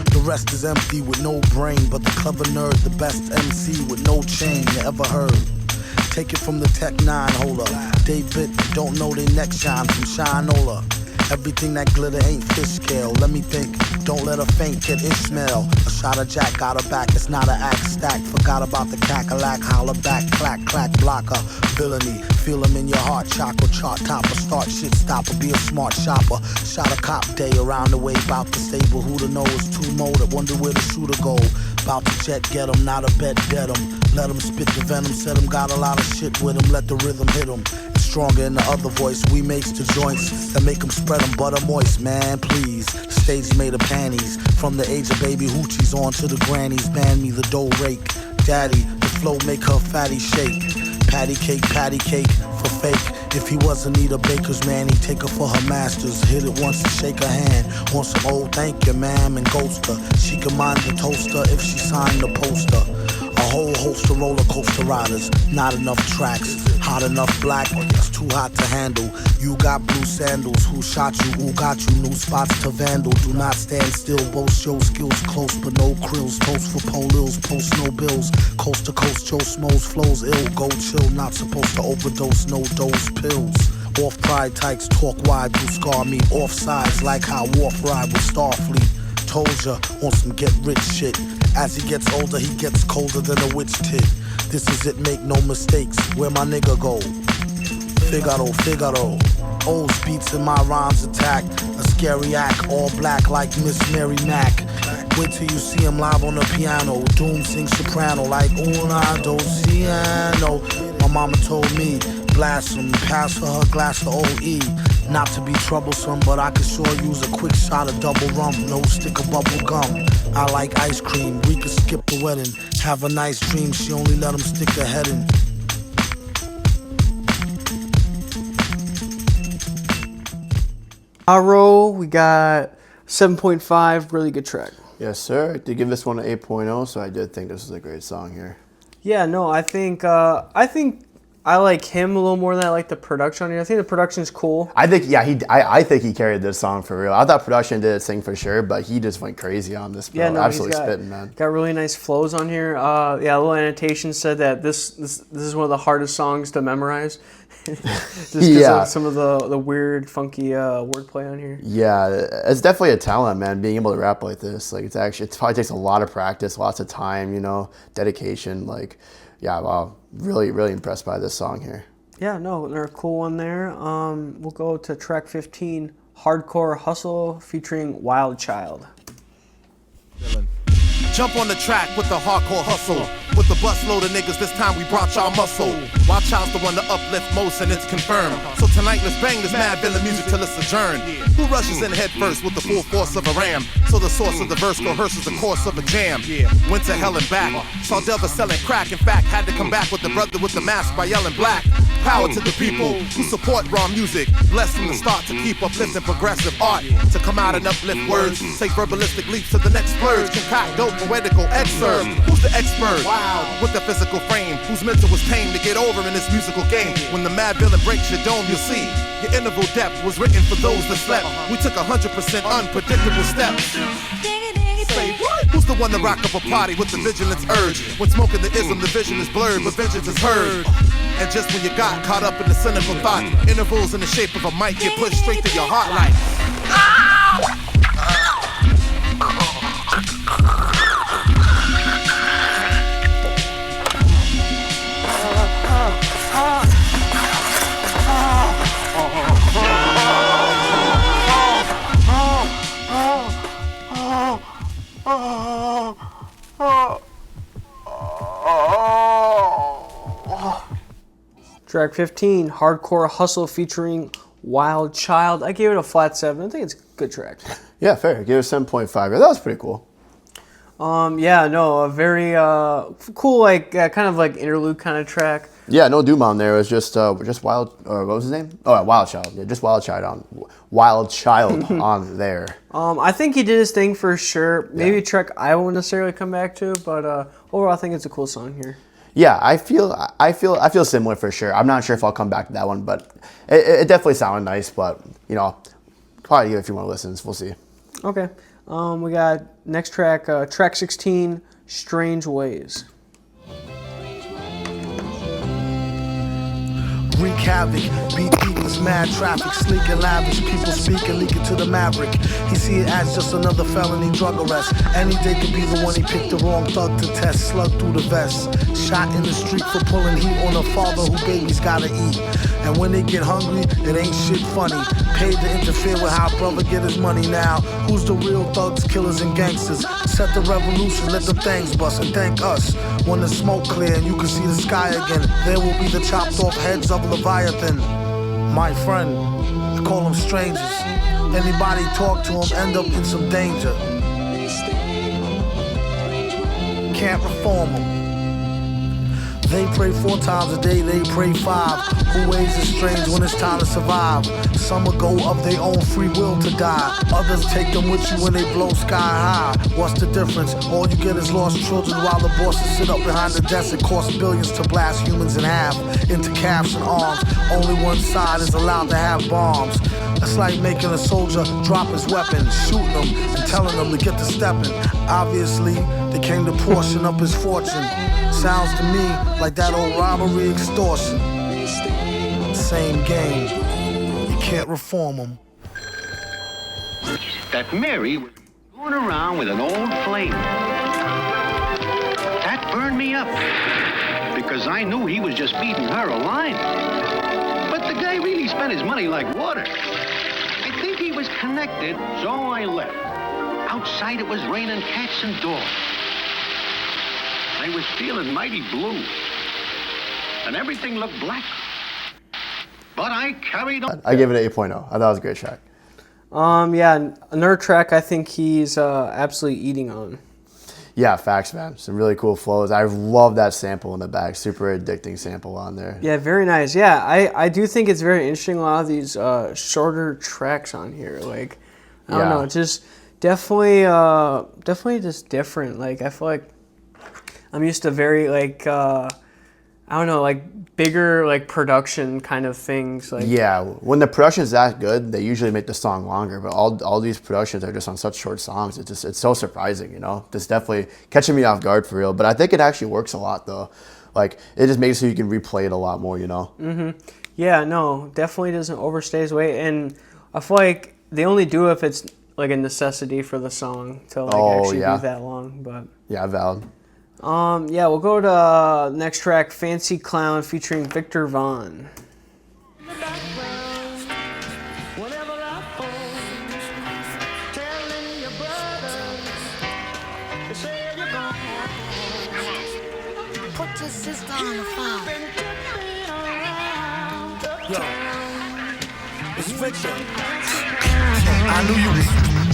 The rest is empty with no brain, but the clever nerd, the best MC with no chain you ever heard. Take it from the Tech 9 holder. David don't know they neck shine from Shinola. Everything that glitter ain't fish scale. Let me think, don't let her faint, get Ishmael. A shot of Jack got her back, it's not an act stack. Forgot about the cackalack, holler back, clack, clack, blocker. Villainy, feel him in your heart, chakra, chart topper. Start shit stopper, be a smart shopper. Shot a cop day around the way, bout the stable. Who to know is too molded, wonder where the shooter go. Bout to jet, get him, not a bet, dead him. Let him spit the venom, said him, got a lot of shit with him. Let the rhythm hit him. Stronger in the other voice, we makes the joints that make them spread them butter moist, man, please. Stage made of panties, from the age of baby hoochies on to the grannies. Man me the dough rake, daddy, the flow make her fatty shake. Patty cake for fake. If he wasn't need a baker's man, he'd take her for her masters. Hit it once and shake her hand. Want some old thank you, ma'am, and ghost her. She can mind the toaster if she signed the poster. A whole host of roller coaster riders, not enough tracks. Hot enough black, it's too hot to handle. You got blue sandals, who shot you, who got you? New spots to vandal. Do not stand still, both show skills close, but no krills. Toast for polils, post no bills. Coast to coast, Joe Smoes flows ill. Go chill, not supposed to overdose, no dose pills. Off pride tykes, talk wide, do scar me. Off sides, like how Wharf ride with Starfleet. Told ya, on some get rich shit. As he gets older, he gets colder than a witch tit. This is it, make no mistakes. Where my nigga go? Figaro. O's beats in my rhymes attack. A scary act, all black like Miss Mary Mack. Wait till you see him live on the piano. Doom sings soprano like una dociano. My mama told me, blast him, pass her glass of OE. Not to be troublesome, but I could sure use a quick shot of double rum. No stick of bubble gum. I like ice cream, we could skip the wedding. Have a nice dream, she only let him stick her head in. Figaro, we got 7.5, really good track. Yes, sir. I did give this one an 8.0, so I did think this was a great song here. Yeah, no, I think I like him a little more than I like the production on here. I think the production's cool. I think, yeah, I think he carried this song for real. I thought production did its thing for sure, but he just went crazy on this, bro. Yeah, no, absolutely spitting, man. Got really nice flows on here. Yeah, a little annotation said that this is one of the hardest songs to memorize. Just because of some of the weird, funky wordplay on here. Yeah, it's definitely a talent, man. Being able to rap like this, like it probably takes a lot of practice, lots of time, you know, dedication. Like, yeah, wow, really, really impressed by this song here. Yeah, no, they're a cool one there. We'll go to track 15, Hardcore Hustle featuring Wild Child. Jump on the track with the hardcore hustle. With the busload of niggas, this time we brought y'all muscle. Wild Child's the one to uplift most, and it's confirmed. So tonight, let's bang this Madvillainy music till it's adjourned. Who rushes in head first with the full force of a ram? So the source of the verse coerces the course of a jam. Went to hell and back. Saw Delva selling crack. In fact, had to come back with the brother with the mask by yelling black. Power to the people who support raw music. Blessed from the start to keep uplifting progressive art. To come out and uplift words. Take verbalistic leaps to the next splurge. Concoct dope poetical excerpt. Who's the expert? Wow. With the physical frame. Whose mental was tame to get over in this musical game. When the Madvillainy breaks your dome, you'll see. Your interval depth was written for those that slept. We took 100% unpredictable steps. Say what? Who's the one to rock up a party with the vigilance urge? When smoking the ism, the vision is blurred, but vengeance is heard. And just when you got caught up in the cynical thought, intervals in the shape of a mic get pushed straight to your heart like Track 15, Hardcore Hustle featuring Wild Child. I gave it a flat 7. I think it's a good track. Yeah, fair. Give it a 7.5. Yeah, that was pretty cool. Yeah, no, a very cool, like kind of like interlude kind of track. Yeah, no doom on there. It was just Wild. What was his name? Oh, Wild Child. Yeah, just Wild Child on there. I think he did his thing for sure. Maybe a track I won't necessarily come back to, but overall, I think it's a cool song here. Yeah, I feel similar for sure. I'm not sure if I'll come back to that one, but it definitely sounded nice. But you know, probably give it a few more listens. We'll see. Okay. We got next track, track 16, Strange Ways. Wreak havoc, beat beatings, mad traffic, sleek and lavish, people speaking, leaking to the maverick. He see it as just another felony drug arrest. Any day could be the one he picked the wrong thug to test, slug through the vest. Shot in the street for pulling heat on a father who babies gotta eat. And when they get hungry, it ain't shit funny. Paid to interfere with how brother get his money now. Who's the real thugs, killers, and gangsters? Set the revolution, let them things bust, and thank us. When the smoke clear and you can see the sky again, there will be the chopped off heads of Leviathan. My friend, I call them strangers. Anybody talk to them end up in some danger. Can't reform them. They pray 4 times a day, they pray 5. Who ways is strange when it's time to survive? Some will go of their own free will to die. Others take them with you when they blow sky high. What's the difference? All you get is lost children while the bosses sit up behind the desk. It costs billions to blast humans in half into calves and arms. Only one side is allowed to have bombs. It's like making a soldier drop his weapon, shooting them and telling them to get to stepping. Obviously, they came to portion up his fortune. Sounds to me like that old robbery extortion. Same game. You can't reform them. That Mary was going around with an old flame. That burned me up because I knew he was just feeding her a line. But the guy really spent his money like water. I think he was connected, so I left. Outside it was raining cats and dogs. I was feeling mighty blue, and everything looked black. But I carried on. I gave it an 8.0. I thought it was a great track. Yeah, another track I think he's absolutely eating on. Yeah, facts, man. Some really cool flows. I love that sample in the back. Super addicting sample on there. Yeah, very nice. Yeah, I do think it's very interesting, a lot of these shorter tracks on here. Like, I don't know, it's just definitely just different. Like, I feel like I'm used to very, like, I don't know, like, bigger, like, production kind of things. Like, yeah, when the production's that good, they usually make the song longer, but all these productions are just on such short songs. It's so surprising, you know? It's definitely catching me off guard for real, but I think it actually works a lot, though. Like, it just makes it so you can replay it a lot more, you know? Mm-hmm. Yeah, no, definitely doesn't overstay his weight, and I feel like they only do it if it's, like, a necessity for the song to, like, actually be that long, but... Yeah, valid. Yeah, we'll go to next track, Fancy Clown, featuring Victor Vaughn. Put your sister on the phone. Yo, it's Victor. I knew you was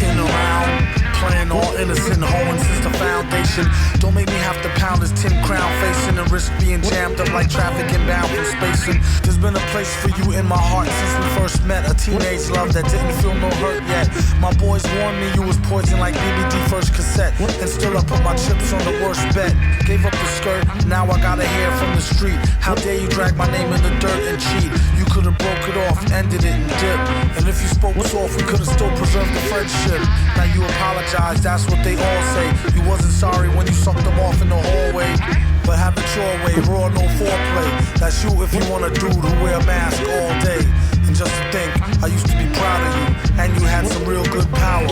in around, playing all innocent, hoeing since the foundation. Don't make me have to pound this 10 crown facing and risk being jammed up like traffic inbound from spacing. There's been a place for you in my heart since we first met. A teenage love that didn't feel no hurt yet. My boys warned me you was poison like BBD first cassette. And still I put my chips on the worst bet. Gave up the skirt, now I got a hair from the street. How dare you drag my name in the dirt and cheat? You could've broke it off, ended it and dipped. And if you spoke soft, we could've still preserved the friendship. Now you apologize, that's what they all say. You wasn't sorry when you sucked them off in the hallway. But have it your way, raw, no foreplay. That's you if you want a dude who wear a mask all day. And just to think, I used to be proud of you, and you had some real good power.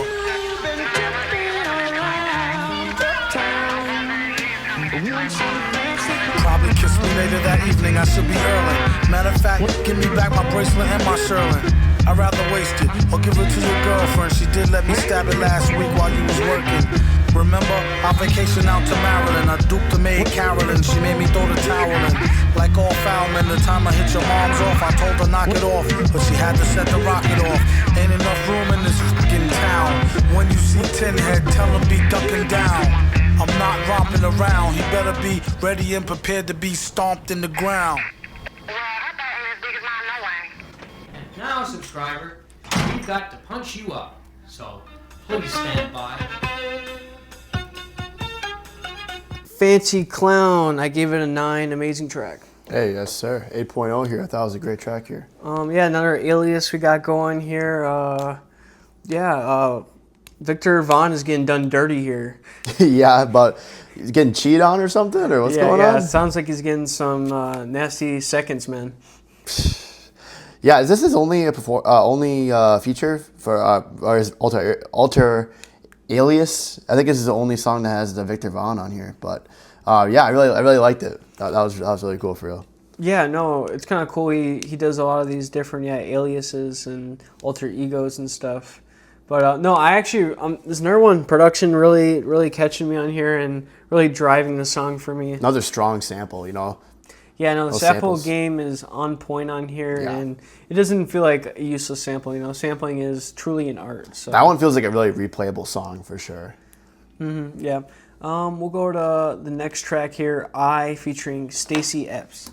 Probably kiss me later that evening, I should be early. Matter of fact, give me back my bracelet and my Sherlin. I'd rather waste it, or give it to your girlfriend. She did let me stab it last week while you was working. Remember, our vacation out to Maryland, I duped the maid Carolyn, she made me throw the towel in. Like all foul men, the time I hit your mom's off, I told her knock it off, but she had to set the rocket off. Ain't enough room in this fucking town. When you see Tin Head, tell him be ducking down. I'm not romping around, he better be ready and prepared to be stomped in the ground. And now, subscriber, we've got to punch you up, so please stand by. Fancy Clown, I gave it a 9, amazing track. Hey, yes sir, 8.0 here. I thought it was a great track here. Yeah, another alias we got going here. Victor Vaughn is getting done dirty here. Yeah, but he's getting cheated on or something, or what's going on? Yeah, it sounds like he's getting some nasty seconds, man. Yeah, is this his only feature for or his alter alias? I think this is the only song that has the Victor Vaughn on here. But yeah, I really liked it. That was really cool for real. Yeah, no, it's kind of cool. He does a lot of these different aliases and alter egos and stuff. But no, I actually this another one, production really catching me on here and really driving the song for me. Another strong sample, you know. Yeah, no, the sample game is on point on here, and it doesn't feel like a useless sample. You know, sampling is truly an art. So that one feels like a really replayable song for sure. Yeah. We'll go to the next track here, I featuring Stacey Epps.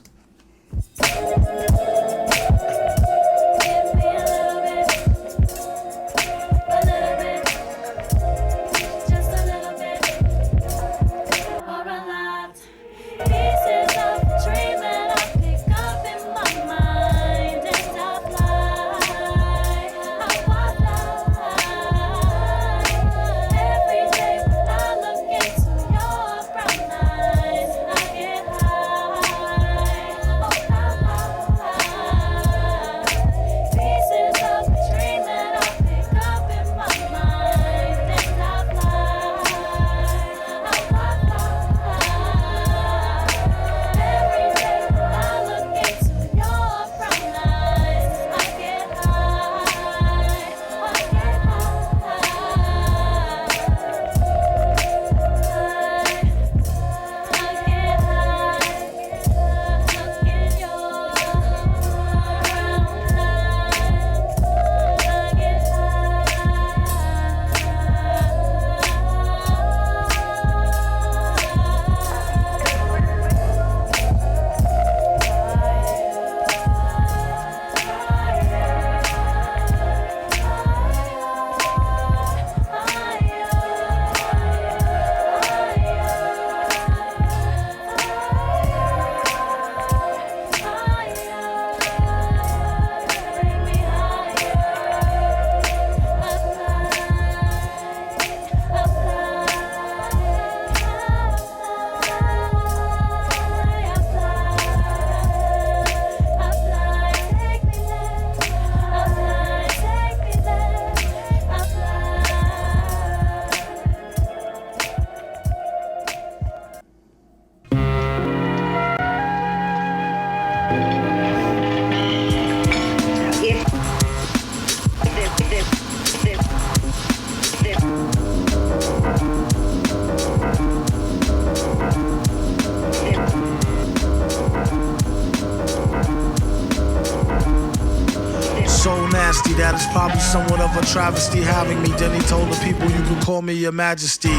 That is probably somewhat of a travesty having me. Then he told the people, you can call me your majesty.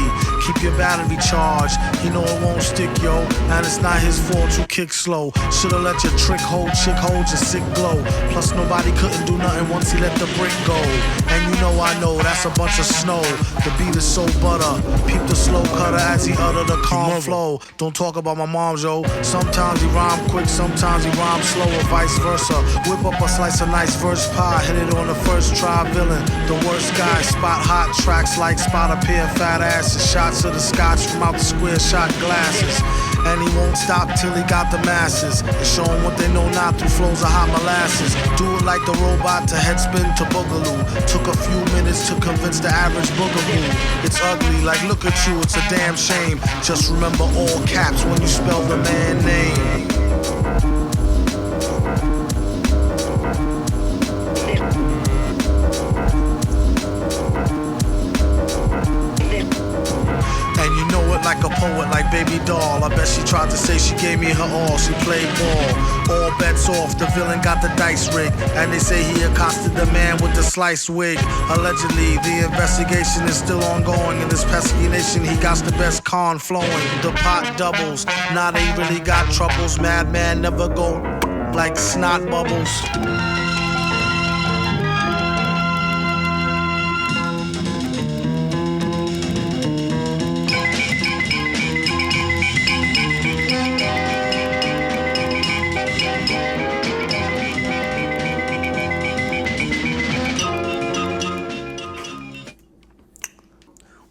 keep your battery charged. You know it won't stick, yo, and it's not his fault you kick slow. Should've let your trick hold, chick hold your sick glow. Plus nobody couldn't do nothing once he let the brick go. And you know I know that's a bunch of snow. The beat is so butter. Peep the slow cutter as he utter the calm flow. Don't talk about my mom, yo. Sometimes he rhyme quick, sometimes he rhyme slow, or vice versa. Whip up a slice of nice verse pie, hit it on the first try. Villain, the worst guy. Spot hot tracks like spot a pair of fat asses. Shots of the scotch from out the square shot glasses. And he won't stop till he got the masses. And show them what they know not through flows of hot molasses. Do it like the robot to headspin to boogaloo. Took a few minutes to convince the average boogaboo. It's ugly, like look at you, it's a damn shame. Just remember all caps when you spell the man name. Like a poet, like baby doll. I bet she tried to say she gave me her all. She played ball. All bets off. The villain got the dice rigged. And they say he accosted the man with the sliced wig. Allegedly, the investigation is still ongoing. In this pesky nation, he got the best con flowing. The pot doubles. Now they really got troubles. Madman never go like snot bubbles.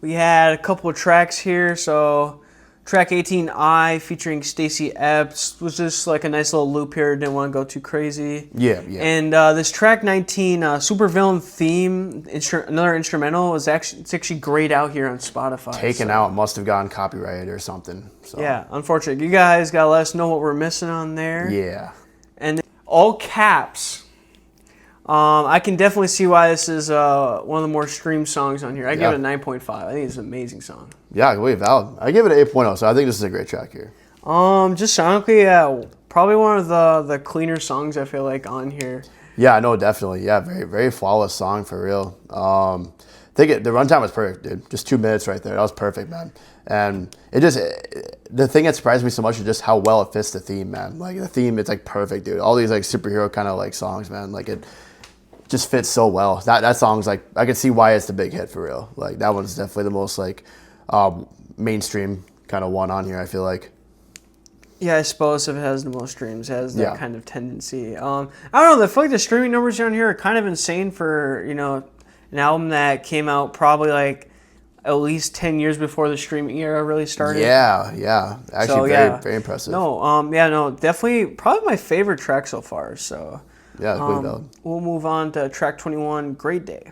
We had a couple of tracks here. So track 18I featuring Stacey Epps was just like a nice little loop here. Didn't want to go too crazy. Yeah. And this track 19, Supervillain Theme, another instrumental, it's actually grayed out here on Spotify. Taken out, must have gotten copyrighted or something. So. Yeah, unfortunately. You guys gotta let us know what we're missing on there. Yeah. And all caps. I can definitely see why this is one of the more streamed songs on here. I give it a 9.5. I think it's an amazing song. Yeah, completely valid. I give it an 8.0, so I think this is a great track here. Just sonically, yeah, probably one of the cleaner songs I feel like on here. Yeah, no, definitely. Yeah, very, very flawless song for real. I think the runtime was perfect, dude. Just 2 minutes right there. That was perfect, man. And the thing that surprised me so much is just how well it fits the theme, man. Like the theme, it's like perfect, dude. All these like superhero kind of like songs, man. Like it just fits so well. That song's like, I can see why it's the big hit for real. Like that one's definitely the most like mainstream kind of one on here, I feel like. Yeah, I suppose if it has the most streams, it has that kind of tendency. I don't know, I feel like the streaming numbers down here are kind of insane for, you know, an album that came out probably like at least 10 years before the streaming era really started. Yeah. Actually, very impressive. No, definitely probably my favorite track so far. So yeah, it's pretty valid. We'll move on to track 21, Great Day.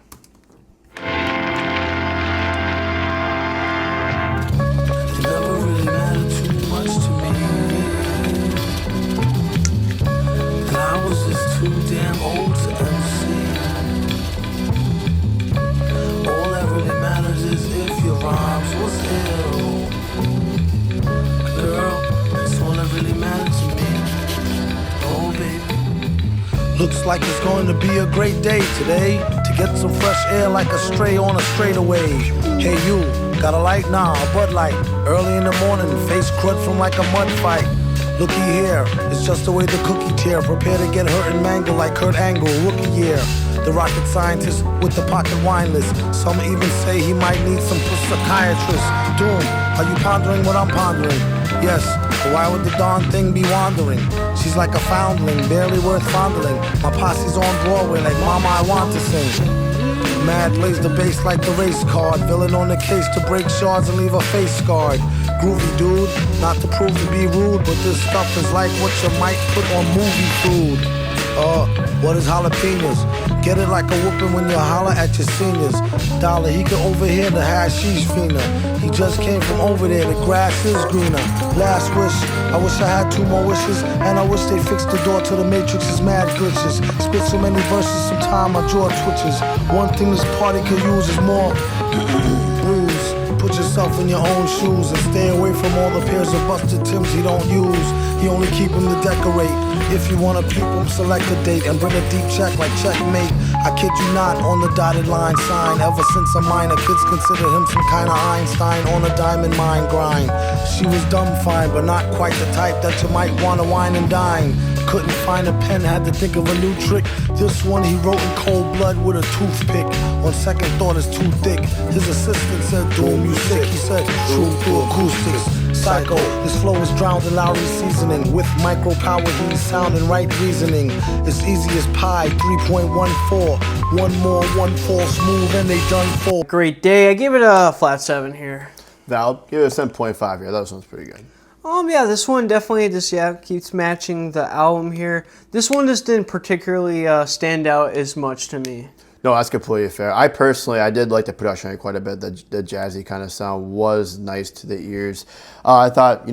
Looks like it's going to be a great day today to get some fresh air like a stray on a straightaway. Hey you, got a light? Nah, a Bud Light. Early in the morning, face crud from like a mud fight. Looky here, it's just the way the cookie tear. Prepare to get hurt and mangled like Kurt Angle, rookie year. The rocket scientist with the pocket wine list. Some even say he might need some psychiatrist. Doom, are you pondering what I'm pondering? Yes, but why would the darn thing be wandering? She's like a foundling, barely worth fondling. My posse's on Broadway like Mama, I want to sing. Mad lays the bass like the race card. Villain on the case to break shards and leave a face scarred. Groovy dude, not to prove to be rude, but this stuff is like what you might put on movie food. What is jalapenos? Get it like a whooping when you holler at your seniors. Dollar, he can overhear the hashish fiender. He just came from over there, the grass is greener. Last wish, I wish I had 2 more wishes. And I wish they fixed the door to the Matrix's mad glitches. Spit so many verses, sometime my jaw twitches. One thing this party could use is more booze. Put yourself in your own shoes and stay away from all the pairs of busted Timbs he don't use. He only keep them to decorate. If you wanna peep him, select a date and bring a deep check like checkmate. I kid you not, on the dotted line sign. Ever since a minor, kids consider him some kind of Einstein on a diamond mine grind. She was dumb fine, but not quite the type that you might want to wine and dine. Couldn't find a pen, had to think of a new trick. This one he wrote in cold blood with a toothpick. On second thought, it's too thick. His assistant said, "Doom, you sick." He said, "True through acoustics." Psycho, his flow is drowned in Lowry's seasoning. With micro power, he's sound and right reasoning. It's easy as pie, 3.14. One more, one fall smooth, and they done for. Great day. I give it a flat 7 here. Val, give it a 7.5 here. That one's pretty good. Yeah, this one definitely just, keeps matching the album here. This one just didn't particularly stand out as much to me. No, that's completely fair. I did like the production quite a bit. The jazzy kind of sound was nice to the ears. I thought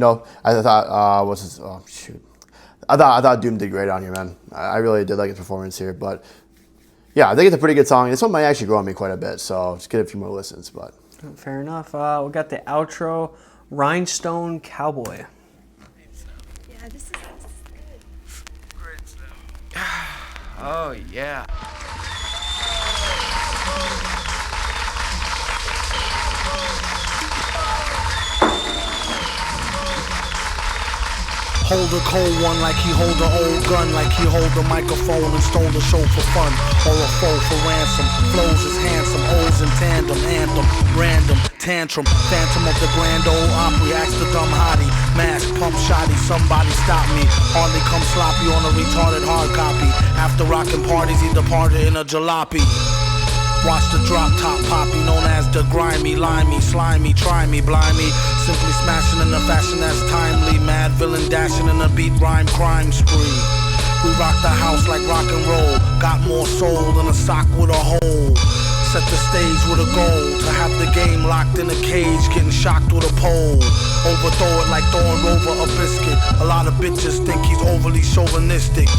Doom did great on here, man. I really did like his performance here. But yeah, I think it's a pretty good song. This one might actually grow on me quite a bit, so just get a few more listens. But fair enough. We got the outro, Rhinestone Cowboy. Yeah, this is good. Great stuff. Oh, yeah. Hold a cold one like he hold an old gun, like he hold a microphone and stole the show for fun, or a foe for ransom. Flows is handsome, O's in tandem, anthem, random, tantrum, phantom of the grand old Opry. Ask the dumb hottie, mask, pump shotty, somebody stop me. Hardly come sloppy on a retarded hard copy. After rockin' parties, he departed in a jalopy. Watch the drop top poppy, known as the grimy, limey, slimy, try me, blimey. Simply smashing in a fashion that's timely. Mad villain dashing in a beat rhyme crime spree. We rock the house like rock and roll. Got more soul than a sock with a hole. Set the stage with a goal to have the game locked in a cage, getting shocked with a pole. Overthrow it like throwing over a biscuit. A lot of bitches think he's overly chauvinistic.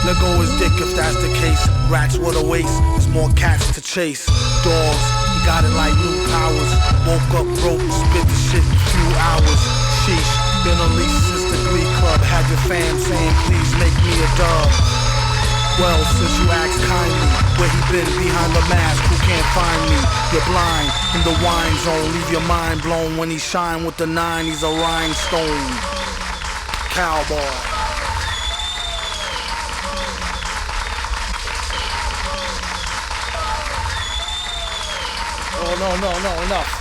Let go his dick if that's the case. Rats with a waist, there's more cats to chase. Dogs, he got it like new powers. Woke up broke and spit the shit in a few hours. Sheesh, been unleashed since the Glee Club. Had your fam saying please make me a dub. Well, since you asked kindly, where he been behind the mask, who can't find me? You're blind in the wine zone, leave your mind blown. When he shine with the 9, he's a rhinestone cowboy. No, enough.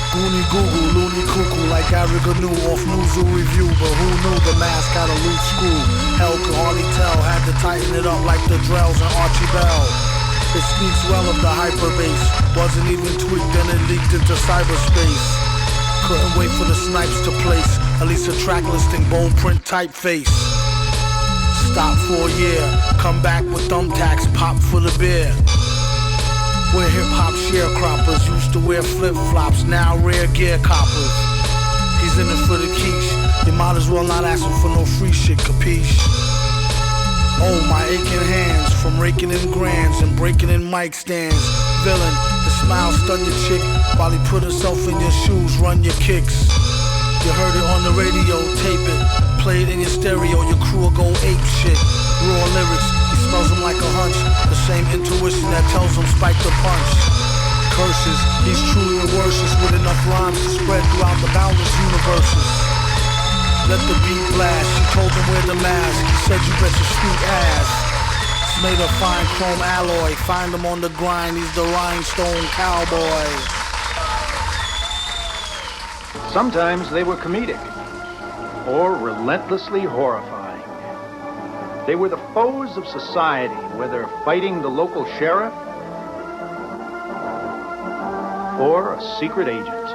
Goonie Google, loony cuckoo like Garriga knew off Newsoo Review. But who knew the mask had a loose screw? Hell could hardly tell, had to tighten it up like the Drells and Archie Bell. It speaks well of the hyperbase. Wasn't even tweaked and it leaked into cyberspace. Couldn't wait for the snipes to place at least a track listing, bold print typeface. Stop for a year, come back with thumbtacks, pop for the beer. We're hip-hop sharecroppers, used to wear flip-flops, now rare gear coppers. He's in it for the quiche, you might as well not ask him for no free shit, capiche? Oh, my aching hands, from raking in grands and breaking in mic stands. Villain, the smile stun your chick, while he put himself in your shoes, run your kicks. You heard it on the radio, tape it, play it in your stereo, your crew will go ape shit. Raw lyrics, smells him like a hunch, the same intuition that tells him spike the punch. Curses, he's truly the worstest with enough rhymes to spread throughout the boundless universes. Let the beat blast, she told him wear the mask, he said you bet your sweet ass. It's made of fine chrome alloy, find him on the grind, he's the rhinestone cowboy. Sometimes they were comedic or relentlessly horrifying. They were the foes of society, whether fighting the local sheriff or a secret agent.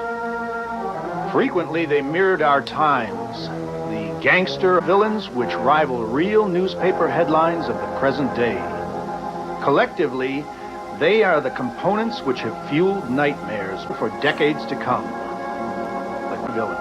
Frequently, they mirrored our times, the gangster villains which rival real newspaper headlines of the present day. Collectively, they are the components which have fueled nightmares for decades to come. The villains.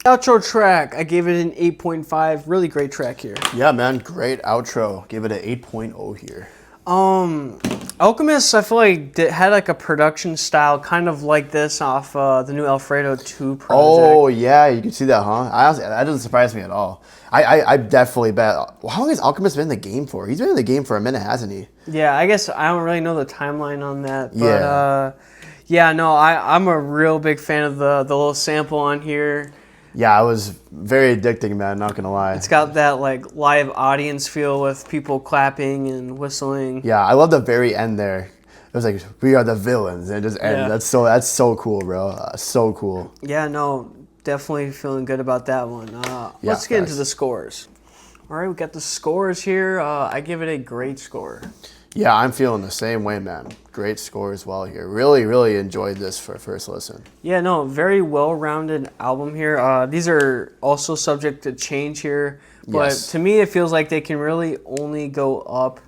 Outro track, I gave it an 8.5. Really great track here. Yeah, man, great outro. Give it an 8.0 here. Alchemist, I feel like had like a production style kind of like this off the new Alfredo 2 project. Oh yeah, you can see that, huh? That doesn't surprise me at all. I definitely bet. How long has Alchemist been in the game for? He's been in the game for a minute, hasn't he? Yeah, I guess I don't really know the timeline on that. But yeah, no, I'm a real big fan of the little sample on here. Yeah, it was very addicting, man, not gonna lie. It's got that like live audience feel with people clapping and whistling. Yeah, I love the very end there. It was like, we are the villains, and it just ended. Yeah. That's so cool, bro. So cool. Yeah, no, definitely feeling good about that one. Let's get into the scores. All right, we got the scores here. I give it a great score. Yeah, I'm feeling the same way, man. Great score as well here. Really, really enjoyed this for first listen. Yeah, no, very well-rounded album here. These are also subject to change here, but to me, it feels like they can really only go up.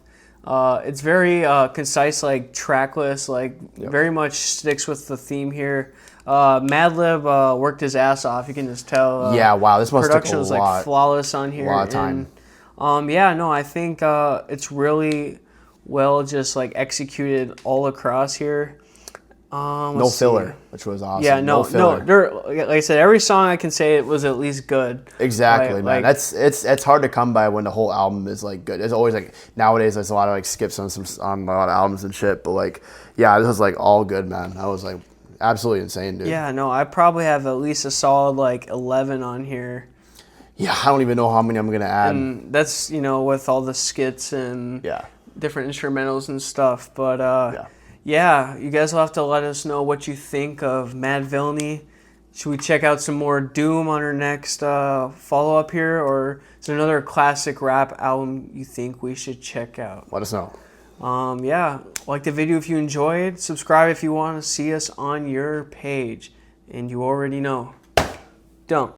It's very concise, like track list, like very much sticks with the theme here. Madlib worked his ass off. You can just tell. Yeah, wow, this must take a lot. Production was like flawless on here. A lot of time. And, yeah, no, I think it's really well just like executed all across here. No filler, which was awesome. Yeah, no filler. Like I said, every song I can say it was at least good. Exactly, man. It's hard to come by when the whole album is like good. It's always like nowadays there's a lot of like skips on a lot of albums and shit. But like, yeah, this was like all good, man. That was like absolutely insane, dude. Yeah, no, I probably have at least a solid like 11 on here. Yeah, I don't even know how many I'm gonna add. And that's with all the skits and different instrumentals and stuff. But yeah, you guys will have to let us know what you think of Madvillainy. Should we check out some more Doom on our next follow-up here? Or is there another classic rap album you think we should check out? Let us know. Yeah, like the video if you enjoyed. Subscribe if you want to see us on your page. And you already know. Don't.